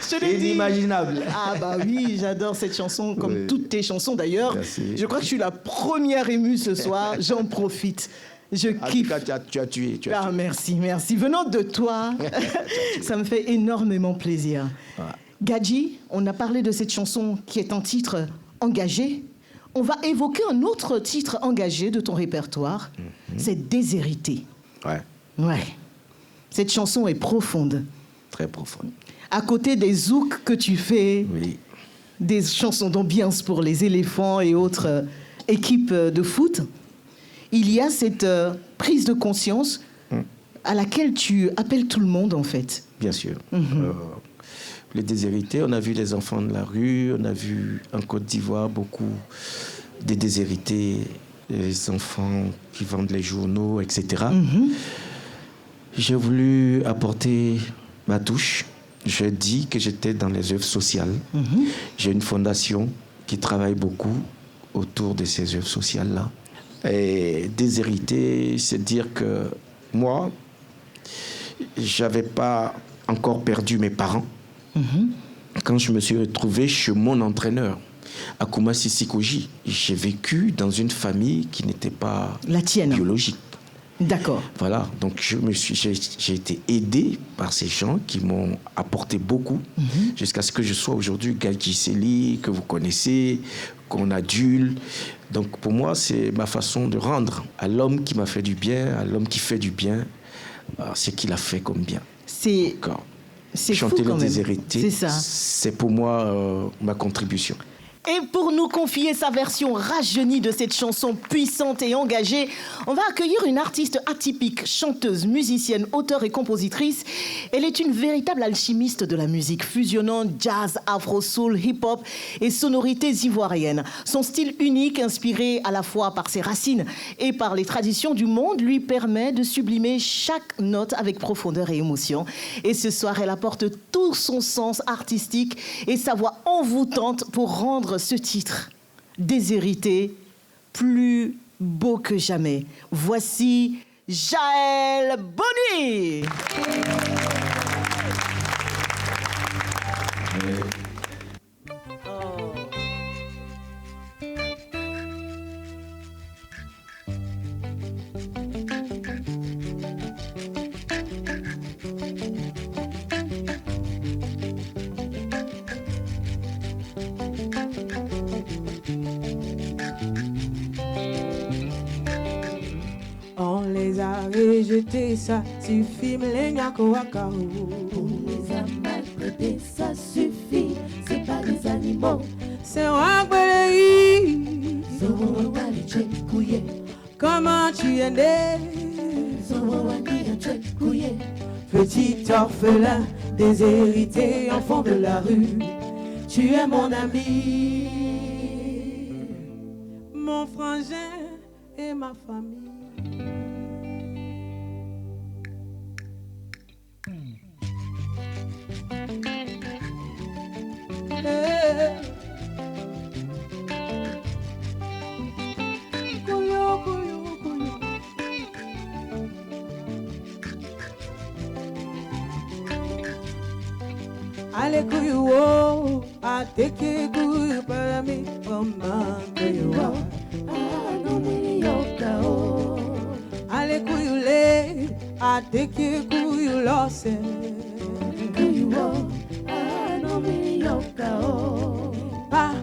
Je te l'ai dit. Inimaginable. Ah bah oui, j'adore cette chanson, comme Oui. toutes tes chansons d'ailleurs. Merci. Je crois que je suis la première émue ce soir. J'en profite. Je En tout kiffe. cas, tu as tué. Ah, merci, merci. Venant de toi, ça me fait énormément plaisir. Ouais. Gadji, on a parlé de cette chanson qui est en titre engagé. On va évoquer un autre titre engagé de ton répertoire, c'est Déshérité. Ouais, Ouais. Cette chanson est profonde. très profonde. À côté des zouks que tu fais, Oui. des chansons d'ambiance pour les éléphants et autres équipes de foot, il y a cette prise de conscience à laquelle tu appelles tout le monde, en fait. Bien sûr. Les déshérités, on a vu les enfants de la rue, on a vu en Côte d'Ivoire beaucoup de déshérités, les enfants qui vendent les journaux, etc. J'ai voulu apporter ma touche. Je dis que j'étais dans les œuvres sociales. J'ai une fondation qui travaille beaucoup autour de ces œuvres sociales-là. Et déshérité, c'est dire que moi, j'avais pas encore perdu mes parents. Quand je me suis retrouvé chez mon entraîneur, à Koumassi Sikoji, j'ai vécu dans une famille qui n'était pas La tienne. biologique. D'accord. Voilà, donc j'ai été aidé par ces gens qui m'ont apporté beaucoup jusqu'à ce que je sois aujourd'hui Gadji Sely, que vous connaissez, qu'on adule. Donc pour moi, c'est ma façon de rendre à l'homme qui m'a fait du bien, à l'homme qui fait du bien, ce qu'il a fait comme bien. C'est D'accord. fou Chanter quand les même. déshérités, C'est ça. c'est pour moi ma contribution. Et pour nous confier sa version rajeunie de cette chanson puissante et engagée, on va accueillir une artiste atypique, chanteuse, musicienne, auteure et compositrice. Elle est une véritable alchimiste de la musique, fusionnant jazz, afro, soul, hip-hop et sonorités ivoiriennes. Son style unique, inspiré à la fois par ses racines et par les traditions du monde, lui permet de sublimer chaque note avec profondeur et émotion. Et ce soir, elle apporte tout son sens artistique et sa voix envoûtante pour rendre ce titre déshérité plus beau que jamais. Voici Jaël Bonny. On les a rejetés, ça suffit, les nyakowaka. On les a maltraités, ça suffit, c'est pas des animaux. C'est un belé. Comment tu es né? Petit orphelin, déshérité, enfant de la rue. Tu es mon ami, mon frangin et ma famille. Hey. Kuyo, kuyo, kuyo. Ale kuyo, ateke kuyo para mi mama kuyo. Ale kuyo le, ateke kuyo lose. Kuyo, anomi yokao. Pa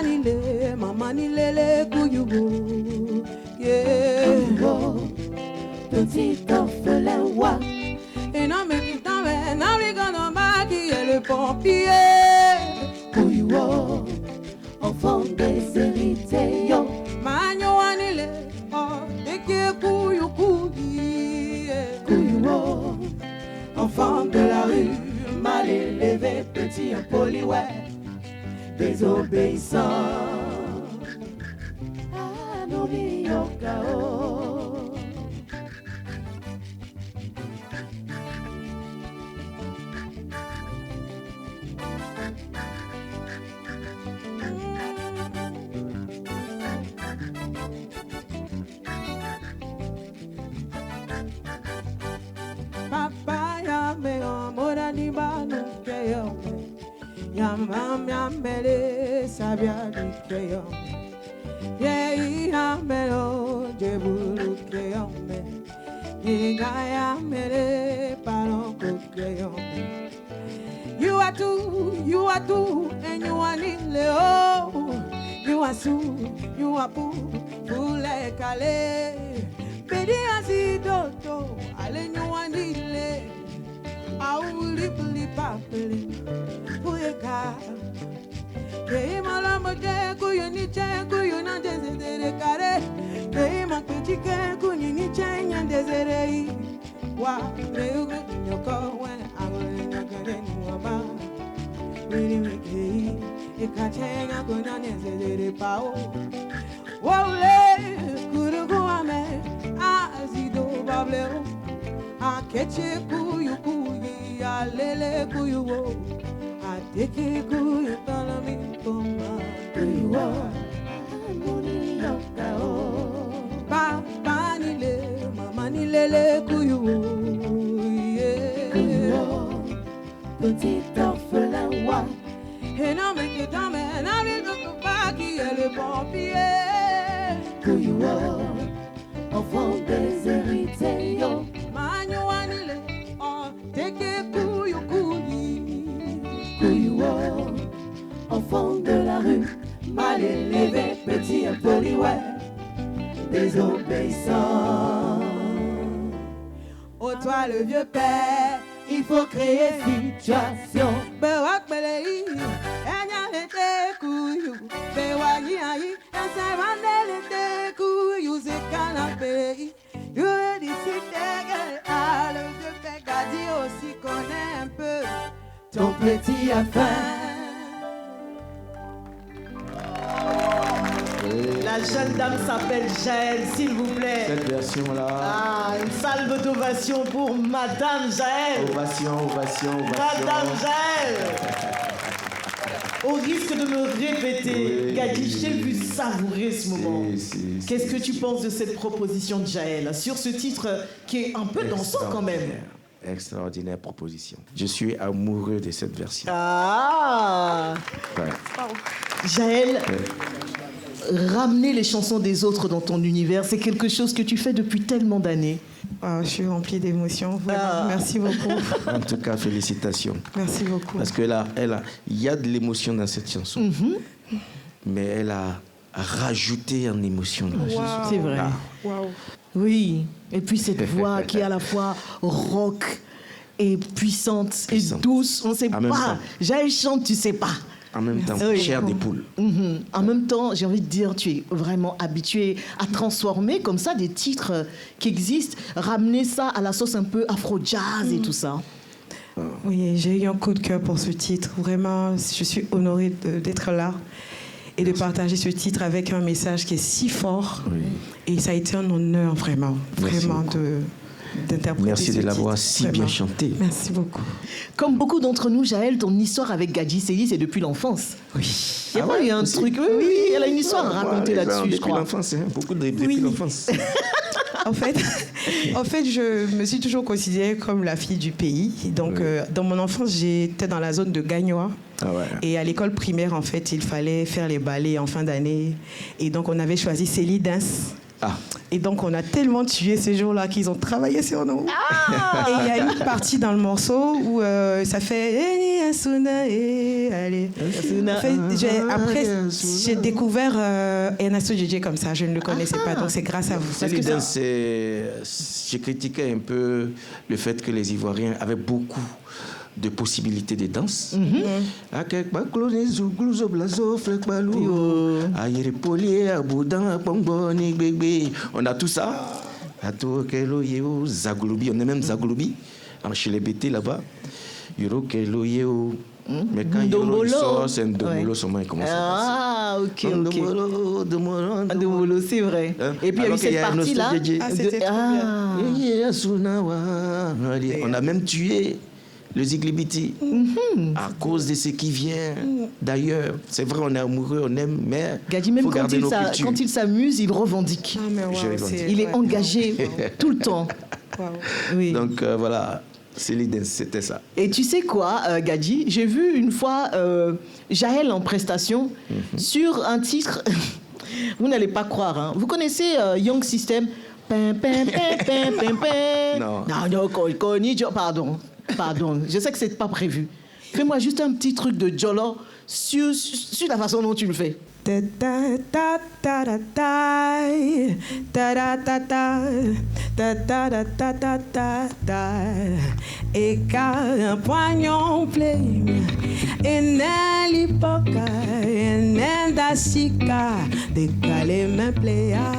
nile, mama nilele kuyo. Yeah. Petit orphelin, wa. Et non mais putain, mais non mais quand on m'a qui est le pompier. Kuyo, enfant déshérité, yo. Magno anile, oh, dès que kuyo kuyi. Kuyo, enfant de la rue, mal élevé, petit impoli, ouais, désobéissant. Anomi yokao. Papa ya me amora ni banu que yo. Ya mamá me le sabía ni que yo. Ya hija me lo llevo que yo me. Y ya me le paro que yo me. You are two, and you are Leo. You are Sue, you are Pooh, Fule Kale. Pedi asi dodo, ale you are Nile. Auli puli papeli, Puyeka. Kei malamo je kuyuni che kuyuna desere kare. Kei makuchike kuyuni che nyan desere. Wa reu nyoko when agole nyokere nuama. Really wiki, ikachenga kuna desere pao. Wole kuruguame azido bableo. Akeche kuyu kuyi alele kuyu wo. Ateke kuyu talami koma kuyu wo. Anomi yokao. Papa nile, mama nilele kuyu wo. Kuyo, petit orphelin, wa. Et non mais que t'en mets, non mais que pas qui est le pompier. Kuyo, enfant déshérité, yo. Magno anile, oh, teke kuyu kuyi. Kuyo, enfant de la rue, mal élevé, petit impoli, ouais, désobéissant. Oh toi le vieux père, il faut créer situation. Bewak belei, enya lete kuyu. Bewagi ayi, ensemble lete kuyu. Se canapé, you ready sit there. Ah, le vieux Pegadi aussi connaît un peu Ton petit affaire. La jeune dame s'appelle Jaël, s'il vous plaît. Cette version-là. Ah, une salve d'ovation pour Madame Jaël. Ovation. Madame Jaël. Au risque de me répéter, Oui. Gadji, je t'ai vu savourer ce moment. Qu'est-ce que tu penses de cette proposition de Jaël sur ce titre qui est un peu dansant quand même? Extraordinaire proposition. Je suis amoureux de cette version. Ah, Ouais. Jaël, ramener les chansons des autres dans ton univers, c'est quelque chose que tu fais depuis tellement d'années. Ah, je suis remplie d'émotions. Vraiment. Merci beaucoup. En tout cas, félicitations. Merci beaucoup. Parce que il y a de l'émotion dans cette chanson. Mais elle a rajouté en émotion dans la chanson. C'est vrai. Ah. Waouh. Oui, et puis cette voix qui est à la fois rock et puissante et douce, on ne sait En même pas. temps. Jaël chante, tu sais pas. En même temps, Oui. chair des poules. En même temps, j'ai envie de dire, tu es vraiment habitué à transformer comme ça des titres qui existent, ramener ça à la sauce un peu afro-jazz et tout ça. Oui, j'ai eu un coup de cœur pour ce titre. Vraiment, je suis honorée d'être là et de partager ce titre avec un message qui est si fort. Oui. Et ça a été un honneur, vraiment, Merci vraiment beaucoup. d'interpréter Merci ce de l'avoir titre. si Vraiment. bien chanté. Merci beaucoup. Comme beaucoup d'entre nous, Jaël, ton histoire avec Gadji Sely, c'est depuis l'enfance. Oui. Il y a pas eu un truc. Oui, elle a une histoire à raconter là-dessus, je Depuis crois. l'enfance, hein. Beaucoup depuis l'enfance. En fait, je me suis toujours considérée comme la fille du pays. Donc, dans mon enfance, j'étais dans la zone de Gagnoa. Ah ouais. Et à l'école primaire, en fait, il fallait faire les ballets en fin d'année. Et donc, on avait choisi Célie Dance. Ah. Et donc, on a tellement tué ces jours-là qu'ils ont travaillé sur nous. Et il y a une partie dans le morceau où ça fait... Allez. En fait, après, j'ai découvert Ernesto DJ comme ça. Je ne le connaissais pas, donc c'est grâce à vous. Céline Dance, j'ai critiqué un peu le fait que les Ivoiriens avaient beaucoup de possibilités de danse. On a tout ça. Zagloubi, on est même Zagloubi, chez les BT là-bas. Mais quand Yoro sort, c'est un Ndombolo, seulement il commence à danser. Ah, ok. Ndombolo, c'est vrai. Et puis il y a eu cette partie-là. On a même tué le Ziglibiti à cause de ce qui vient d'ailleurs. C'est vrai, on est amoureux, on aime, mais Gadji, même faut garder nos cultures. quand il s'amuse, il revendique. Il est engagé tout le temps. Oui. Donc voilà, Céline Dance, c'était ça. Et tu sais quoi, Gadji, j'ai vu une fois Jaël en prestation sur un titre, vous n'allez pas croire, hein. Vous connaissez Young System? Non, pardon, je sais que c'est pas prévu. Fais-moi juste un petit truc de Jolo sur la façon dont tu le fais. Et un poignon plein, et n'alipoca, et n'endasika, décalé me pléa,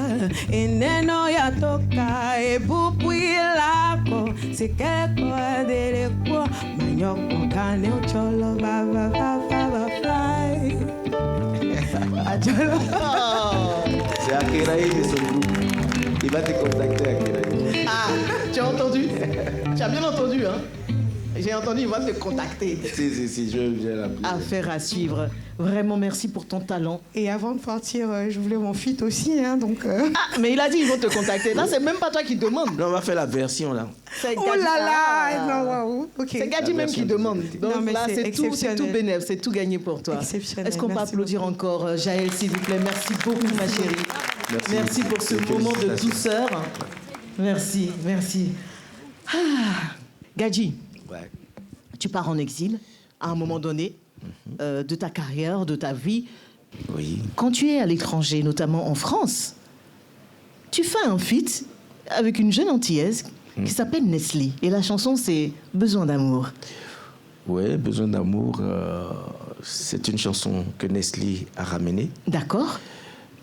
et n'enoya toka, et boupuilako, c'est quelque de l'écho, manioc, mon cane, cholo, va, fly. C'est Akiraï de son groupe. Il va te contacter, Akiraï. Ah, tu as entendu? Tu as bien entendu, hein? J'ai entendu, il va te contacter. Si, j'ai la Affaire à suivre. Vraiment, merci pour ton talent. Et avant de partir, je voulais mon feat aussi, hein, donc... Ah, mais il a dit ils vont te contacter. Là, c'est même pas toi qui demande. Non, on va faire la version, là. Oh là là, non, waouh, ok. C'est Gadji même qui demande. Donc non, mais là, c'est tout bénéf, c'est tout gagné pour toi. Exceptionnel. Est-ce qu'on peut applaudir encore Jaël, s'il vous plaît? Merci beaucoup, ma chérie. Merci pour ce moment de douceur. Merci. Gadji, Ouais. tu pars en exil à un moment donné de ta carrière, de ta vie. Oui. Quand tu es à l'étranger, notamment en France, tu fais un feat avec une jeune Antillaise qui s'appelle Nestlé. Et la chanson, c'est Besoin d'amour. Oui, Besoin d'amour, c'est une chanson que Nestlé a ramenée. D'accord.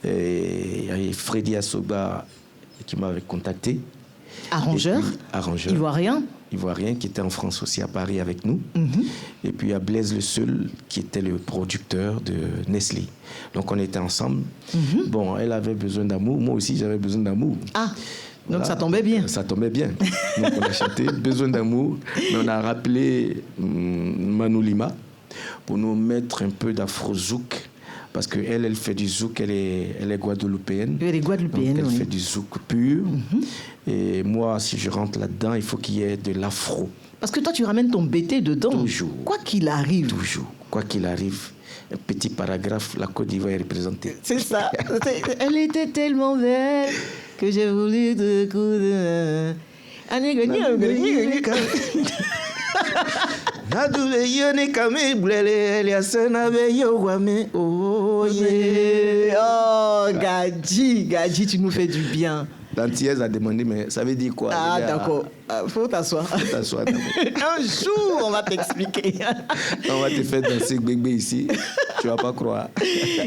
Et il y a Freddy Assoba qui m'avait contacté. Arrangeur. Arrangeur. Ivoirien qui était en France aussi à Paris avec nous. Et puis il y a Blaise Le Seul qui était le producteur de Nestlé. Donc on était ensemble. Bon, elle avait besoin d'amour, moi aussi j'avais besoin d'amour. Ah, voilà. donc ça tombait bien. Ça tombait bien. Donc on a chanté Besoin d'amour, mais on a rappelé Manu Lima pour nous mettre un peu d'afro-zouk. Parce qu'elle, elle fait du zouk, elle est guadeloupéenne. Elle est guadeloupéenne, donc elle oui. fait du zouk pur. Et moi, si je rentre là-dedans, il faut qu'il y ait de l'afro. Parce que toi, tu ramènes ton BT dedans. Toujours. Quoi qu'il arrive. Toujours. Quoi qu'il arrive. Un petit paragraphe, la Côte d'Ivoire est représentée. C'est ça. Elle était tellement belle que j'ai voulu te couper. Oh, Gadji, tu nous fais du bien. L'antillaise a demandé, mais ça veut dire quoi? Ah, d'accord. Faut t'asseoir. Un jour, on va t'expliquer. On va te faire danser bébé ici. Tu vas pas croire.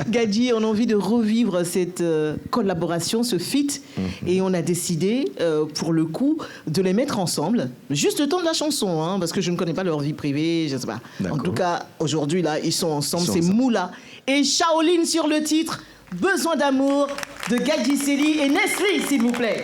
Gadji, on a envie de revivre cette collaboration, ce feat. Et on a décidé, pour le coup, de les mettre ensemble. Juste le temps de la chanson, hein, parce que je ne connais pas leur vie privée, je sais pas. En tout cas, aujourd'hui, là, ils sont ensemble. C'est Moula et Shaolin sur le titre Besoin d'amour de Gadji Sely et Nestlé, s'il vous plaît.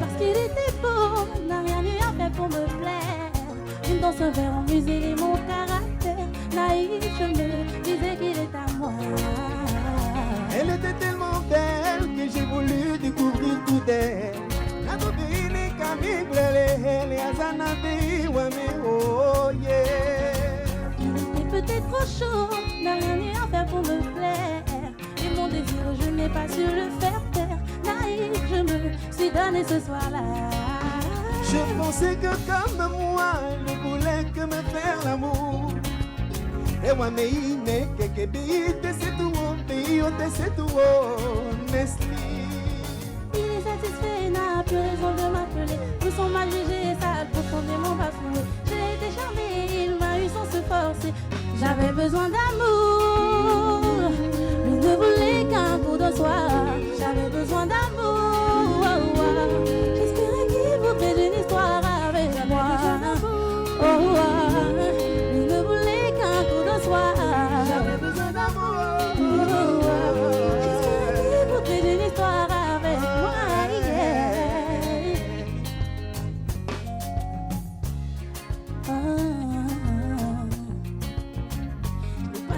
Parce qu'il était beau, n'a rien eu à faire pour me plaire. Une danse, un verre en musée, mon caractère. Naïf, je me disais qu'il est à moi. Elle était tellement belle que j'ai voulu découvrir tout d'elle. La bobine Camille Blele, les Azanabi, oh yeah. Il était peut-être trop chaud, n'a rien eu à faire pour me plaire. Et mon désir, je n'ai pas su le faire taire. Naïf, je me suis donné ce soir-là. Je pensais que comme moi, elle ne voulait que me faire l'amour. Et moi, mais il n'est que pays, c'est tout, pays, c'est tout, Nestlé. Il est satisfait, n'a plus raison de m'appeler. Nous sommes mal jugés et sales, profondément bafoués. J'ai été charmée, il m'a eu sans se forcer. J'avais besoin d'amour, lui ne voulait qu'un coup de soir. J'avais besoin d'amour, j'espérais qu'il voudrait d'une histoire avec moi. Lui ne voulait qu'un coup de soir. J'avais besoin d'amour, j'espérais qu'il voudrait d'une histoire avec moi.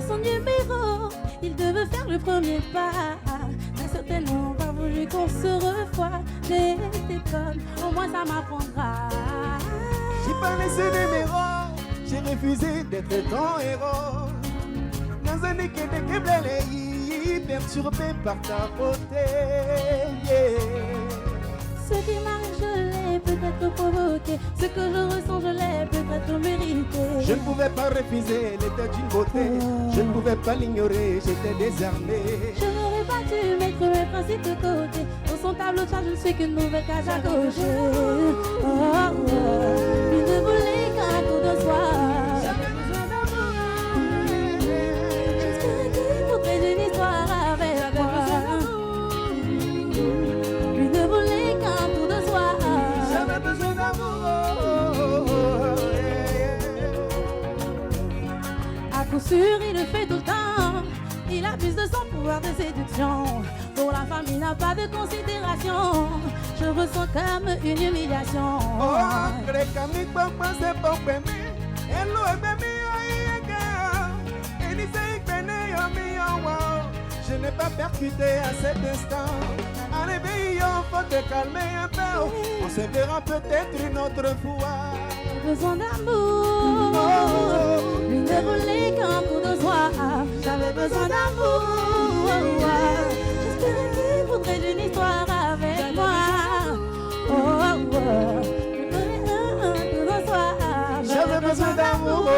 Son numéro, il devait faire le premier pas. N'a certainement pas voulu qu'on se revoie. J'ai été conne, au moins ça m'apprendra. j'ai pas laissé numéro, j'ai refusé d'être ton héros. Dans un équipe de Keblele, perturbé par ta beauté. Ce qui m'arrive, je l'ai peut-être provoqué. Ce que je ressens, je l'ai peut-être mérité. Je ne pouvais pas refuser l'état d'une beauté. Je ne pouvais pas l'ignorer, j'étais désarmé. Je n'aurais pas dû mettre mes principes de côté. Dans son tableau de charge, je ne suis qu'une nouvelle case à cocher. Il ne voulait qu'un coup de soir. J'avais besoin d'amour. J'espérais qu'il voudrait d'une histoire avec moi. Lui ne voulait qu'un coup de soir. J'avais besoin d'amour. À coup sûr, il le fait tout le temps. Il abuse de son pouvoir de séduction. Pour la femme, il n'a pas de considération. Je ressens comme une humiliation. Oh, cree que a mi papá se pompe mi. El lo es de mi oiga. Et ni se connaît yo mi wow. Je n'ai pas percuté à cet instant. Allez, veillons, faut te calmer un peu. On se verra peut-être une autre fois. J'ai besoin d'amour. Lui ne voulait qu'un coup de soir. J'avais besoin d'amour. J'espérais qu'il voudrait d'une histoire avec moi. Je voulais besoin d'amour.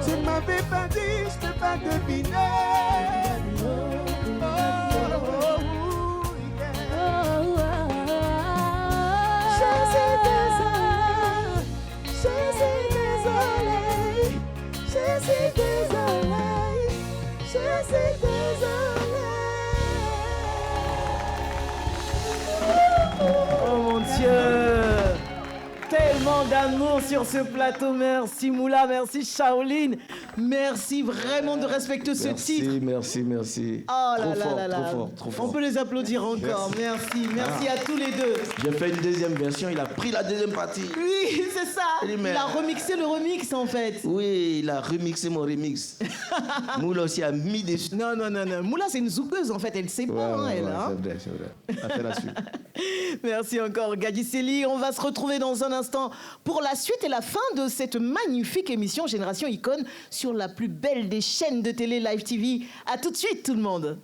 Tu m'avais pas dit, je t'ai pas deviné. Oh mon Dieu! Tellement d'amour sur ce plateau. Merci Moula, merci Shaolin. Merci vraiment de respecter ce titre. Merci. Oh là Trop là fort, là là. trop fort. On peut les applaudir encore. Merci à tous les deux. J'ai fait une deuxième version, il a pris la deuxième partie. Oui, c'est ça. Il a remixé le remix en fait. Oui, il a remixé mon remix. Moula aussi a mis des... Non. Moula, c'est une zoukeuse en fait. Elle sait pas, elle. Hein? C'est vrai. Affaire à suivre. Merci encore, Gadji Sely. On va se retrouver dans un instant pour la suite et la fin de cette magnifique émission Génération Icône sur la plus belle des chaînes de télé Live TV. À tout de suite, tout le monde.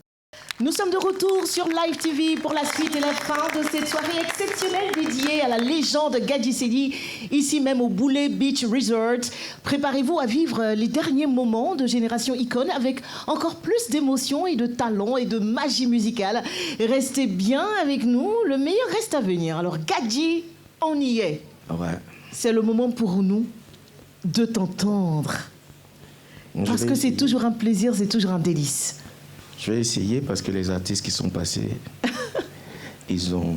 Nous sommes de retour sur Live TV pour la suite et la fin de cette soirée exceptionnelle dédiée à la légende Gadji Sely, ici même au Boulet Beach Resort. Préparez-vous à vivre les derniers moments de Génération Icône avec encore plus d'émotion et de talent et de magie musicale. Restez bien avec nous, le meilleur reste à venir. Alors Gadji, on y est. Ouais. C'est le moment pour nous de t'entendre. Parce que c'est toujours un plaisir, c'est toujours un délice. Je vais essayer parce que les artistes qui sont passés, ils ont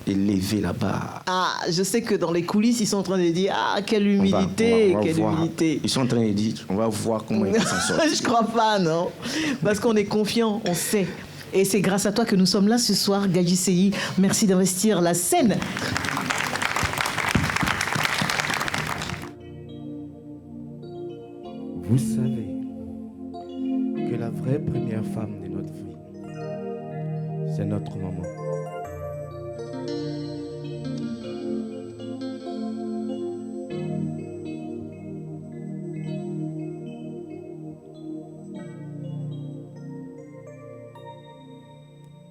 élevé la barre. Ah, je sais que dans les coulisses, ils sont en train de dire « Ah, quelle humilité, on va quelle voir. humilité !» Ils sont en train de dire « On va voir comment ils vont s'en sortir. » Je crois pas, non. Parce qu'on est confiant, on sait. Et c'est grâce à toi que nous sommes là ce soir, Gadji Sely. Merci d'investir la scène. Vous savez que la vraie première femme de notre vie, c'est notre maman.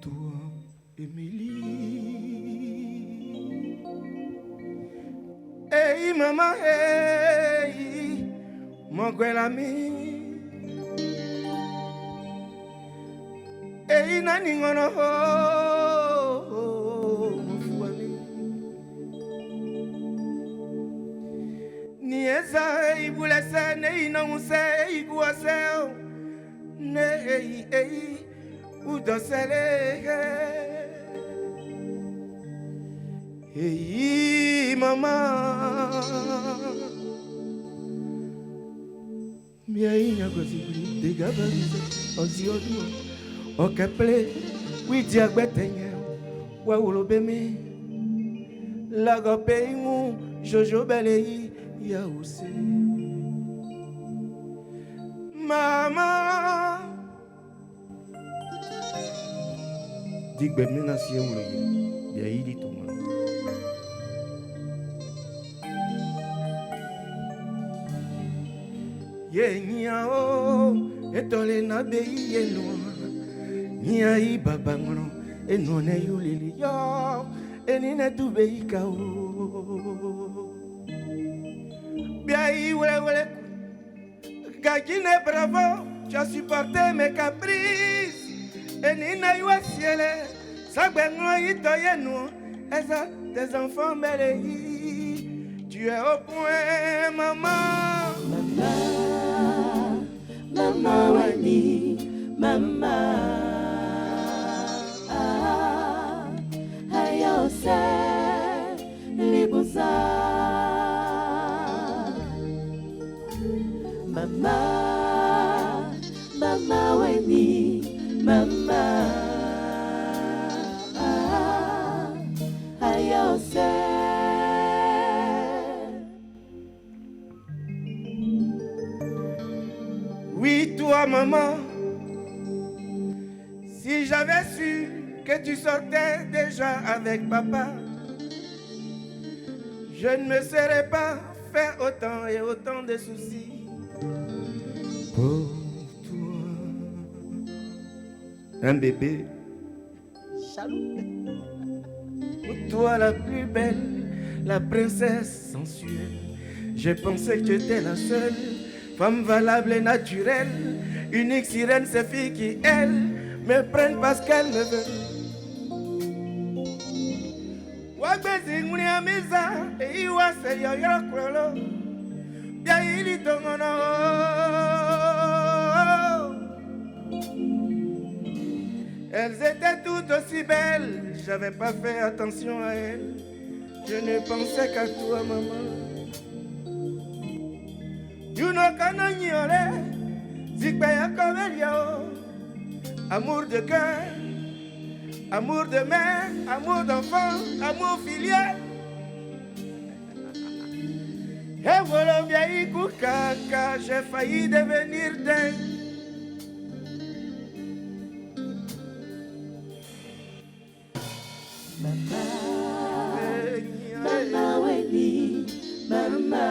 Toi, Émilie. Hey maman, hey, mon grand ami. Hey nani ngono mon fou ami. Ni eza ibulese ne inonse iguase ne hey udosele. Hey maman, miaina gozibuli degabarize oziodu okeple widi agbetenye wa ulobemi lago peingu jojo belei ya use mama digbemi na sie uloye bia yidi tuma ye nya o etole na be ye no nya i baba ngono eno ne yulili yo enine tu be ika o bia i wele gagine bravo tu as supporté mes caprices enine yo ciel sa gbengo ito ye no esa tes enfants belle tu es au point maman. Mama wani, mama hayo se libuza mama wani, mama hayo se. Oui, toi, maman, si j'avais su que tu sortais déjà avec papa, je ne me serais pas fait autant et autant de soucis. Pour toi, un bébé. Jaloux. Pour toi la plus belle, la princesse sensuelle. J'ai pensé que tu étais la seule femme valable et naturelle. Unique sirène, ces filles qui, elles, me prennent parce qu'elles me veulent. Wabezi nguni amiza, iwa seyo yokrolo. Bia ili tongono. Elles étaient toutes aussi belles, j'avais pas fait attention à elles. Je ne pensais qu'à toi, maman. You know kananyole, zikbaya kovelio. Amour de cœur, amour de mère, amour d'enfant, amour filial. Et voilà bien Ikukaka, j'ai failli devenir dingue. Mama Wendy, Mama,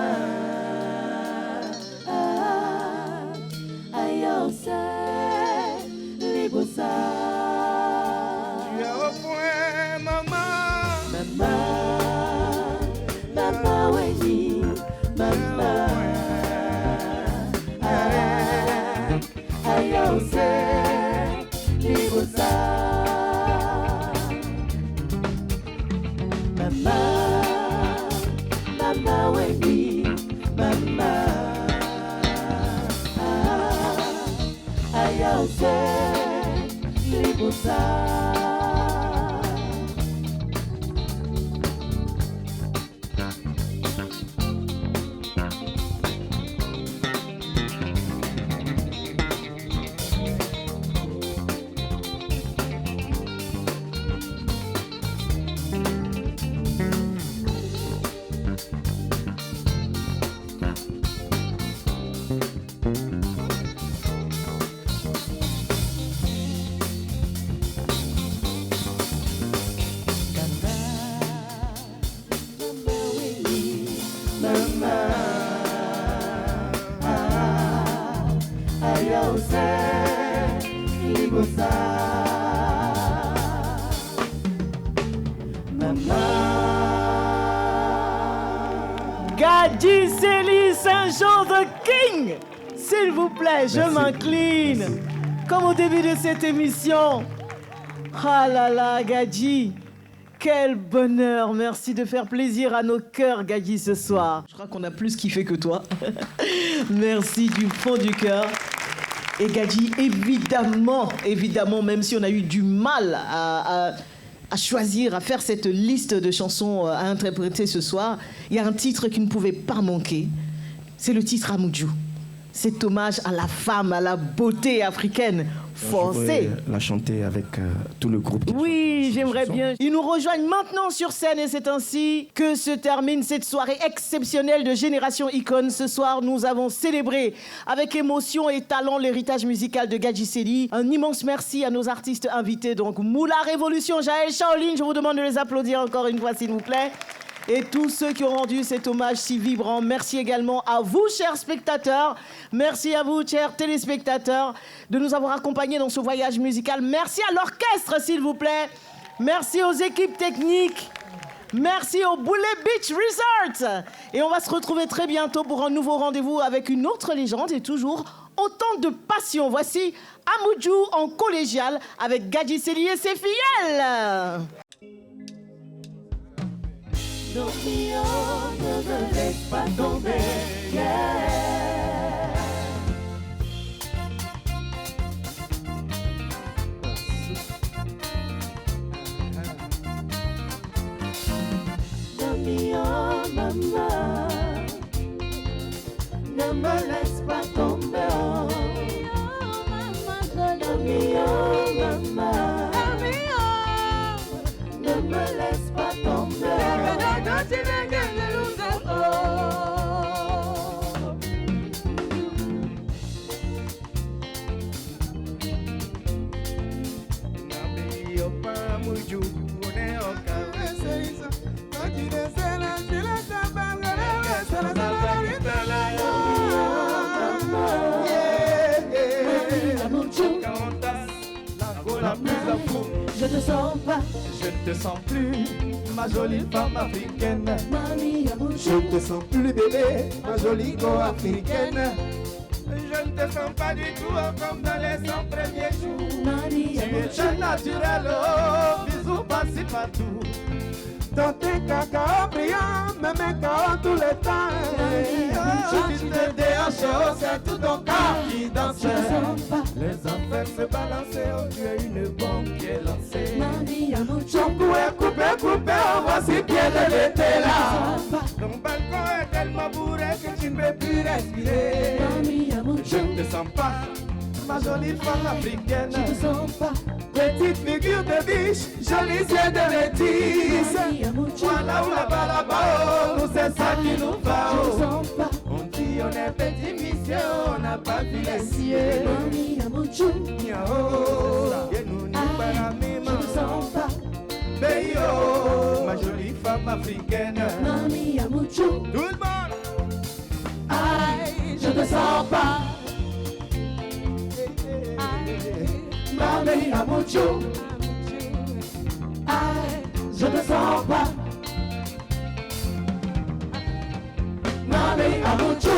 Ayose, Libosa. Tu es au point, maman. Mama Wendy, Mama, Ayose, Libosa. Mama Wendy, Mama, Ayose, Libosa. Gadji Célie Saint-Jean the King. S'il vous plaît, je m'incline. Comme au début de cette émission. Ah là là, Gadji. Quel bonheur. Merci de faire plaisir à nos cœurs, Gadji, ce soir. Je crois qu'on a plus kiffé que toi. Merci du fond du cœur. Et Gadji, évidemment, même si on a eu du mal à choisir, à faire cette liste de chansons à interpréter ce soir, il y a un titre qui ne pouvait pas manquer. C'est le titre Amoudjou. C'est hommage à la femme, à la beauté africaine. Forcée. La chanter avec tout le groupe. Oui, j'aimerais bien. Ils nous rejoignent maintenant sur scène et c'est ainsi que se termine cette soirée exceptionnelle de Génération Icône. Ce soir, nous avons célébré avec émotion et talent l'héritage musical de Gadji Célie. Un immense merci à nos artistes invités. Donc, Moula Révolution, Jaël Shaolin, je vous demande de les applaudir encore une fois, s'il vous plaît. Et tous ceux qui ont rendu cet hommage si vibrant. Merci également à vous, chers spectateurs. Merci à vous, chers téléspectateurs, de nous avoir accompagnés dans ce voyage musical. Merci à l'orchestre, s'il vous plaît. Merci aux équipes techniques. Merci au Boulet Beach Resort. Et on va se retrouver très bientôt pour un nouveau rendez-vous avec une autre légende et toujours autant de passion. Voici Amoudjou en collégial avec Gadji Célie et ses filleuls. Non, ne me laisse pas tomber, yeah. Non, maman, ne me laisse pas tomber, non, maman, ne me laisse pas tomber. je te sens pas. Je ne te sens plus, ma jolie femme africaine. Mami Amouchou, Je ne te sens plus bébé, ma jolie go-africaine. Je ne te sens pas du tout comme dans les 100 premiers jours. Mami Tu es Amouchou, naturel, oh, bisous par-ci partout. Dans tes cacao brillants, même cacao tous les temps. Tu te déhanches, oh, c'est tout ton corps qui danse. je te sens pas. Les enfers se balancer, oh, tu es une bombe qui est lancée. Mami Amouchou, Ton cou est coupé, oh, voici bien de l'été là. je te sens pas. Ton balcon est tellement bourré que tu ne peux plus respirer. Mami Je Amouchou, ne te sens pas, ma jolie femme africaine. je te sens pas. Petite figure de biche, jolis yeux de métisse. Mami Amouchou, Voilà où là-bas, oh, nous c'est ça qui nous va. je te Oh. sens pas. On dit on est petit monsieur, on n'a pas vu les cieux. Mami Amouchou, Et nous nous je paramima. te sens pas. Beyo, ma jolie femme africaine. Mami Amouchou, Tout le monde. aïe, je te sens pas. Mami Amouchou, aïe, je te sens pas. Mami Amouchou.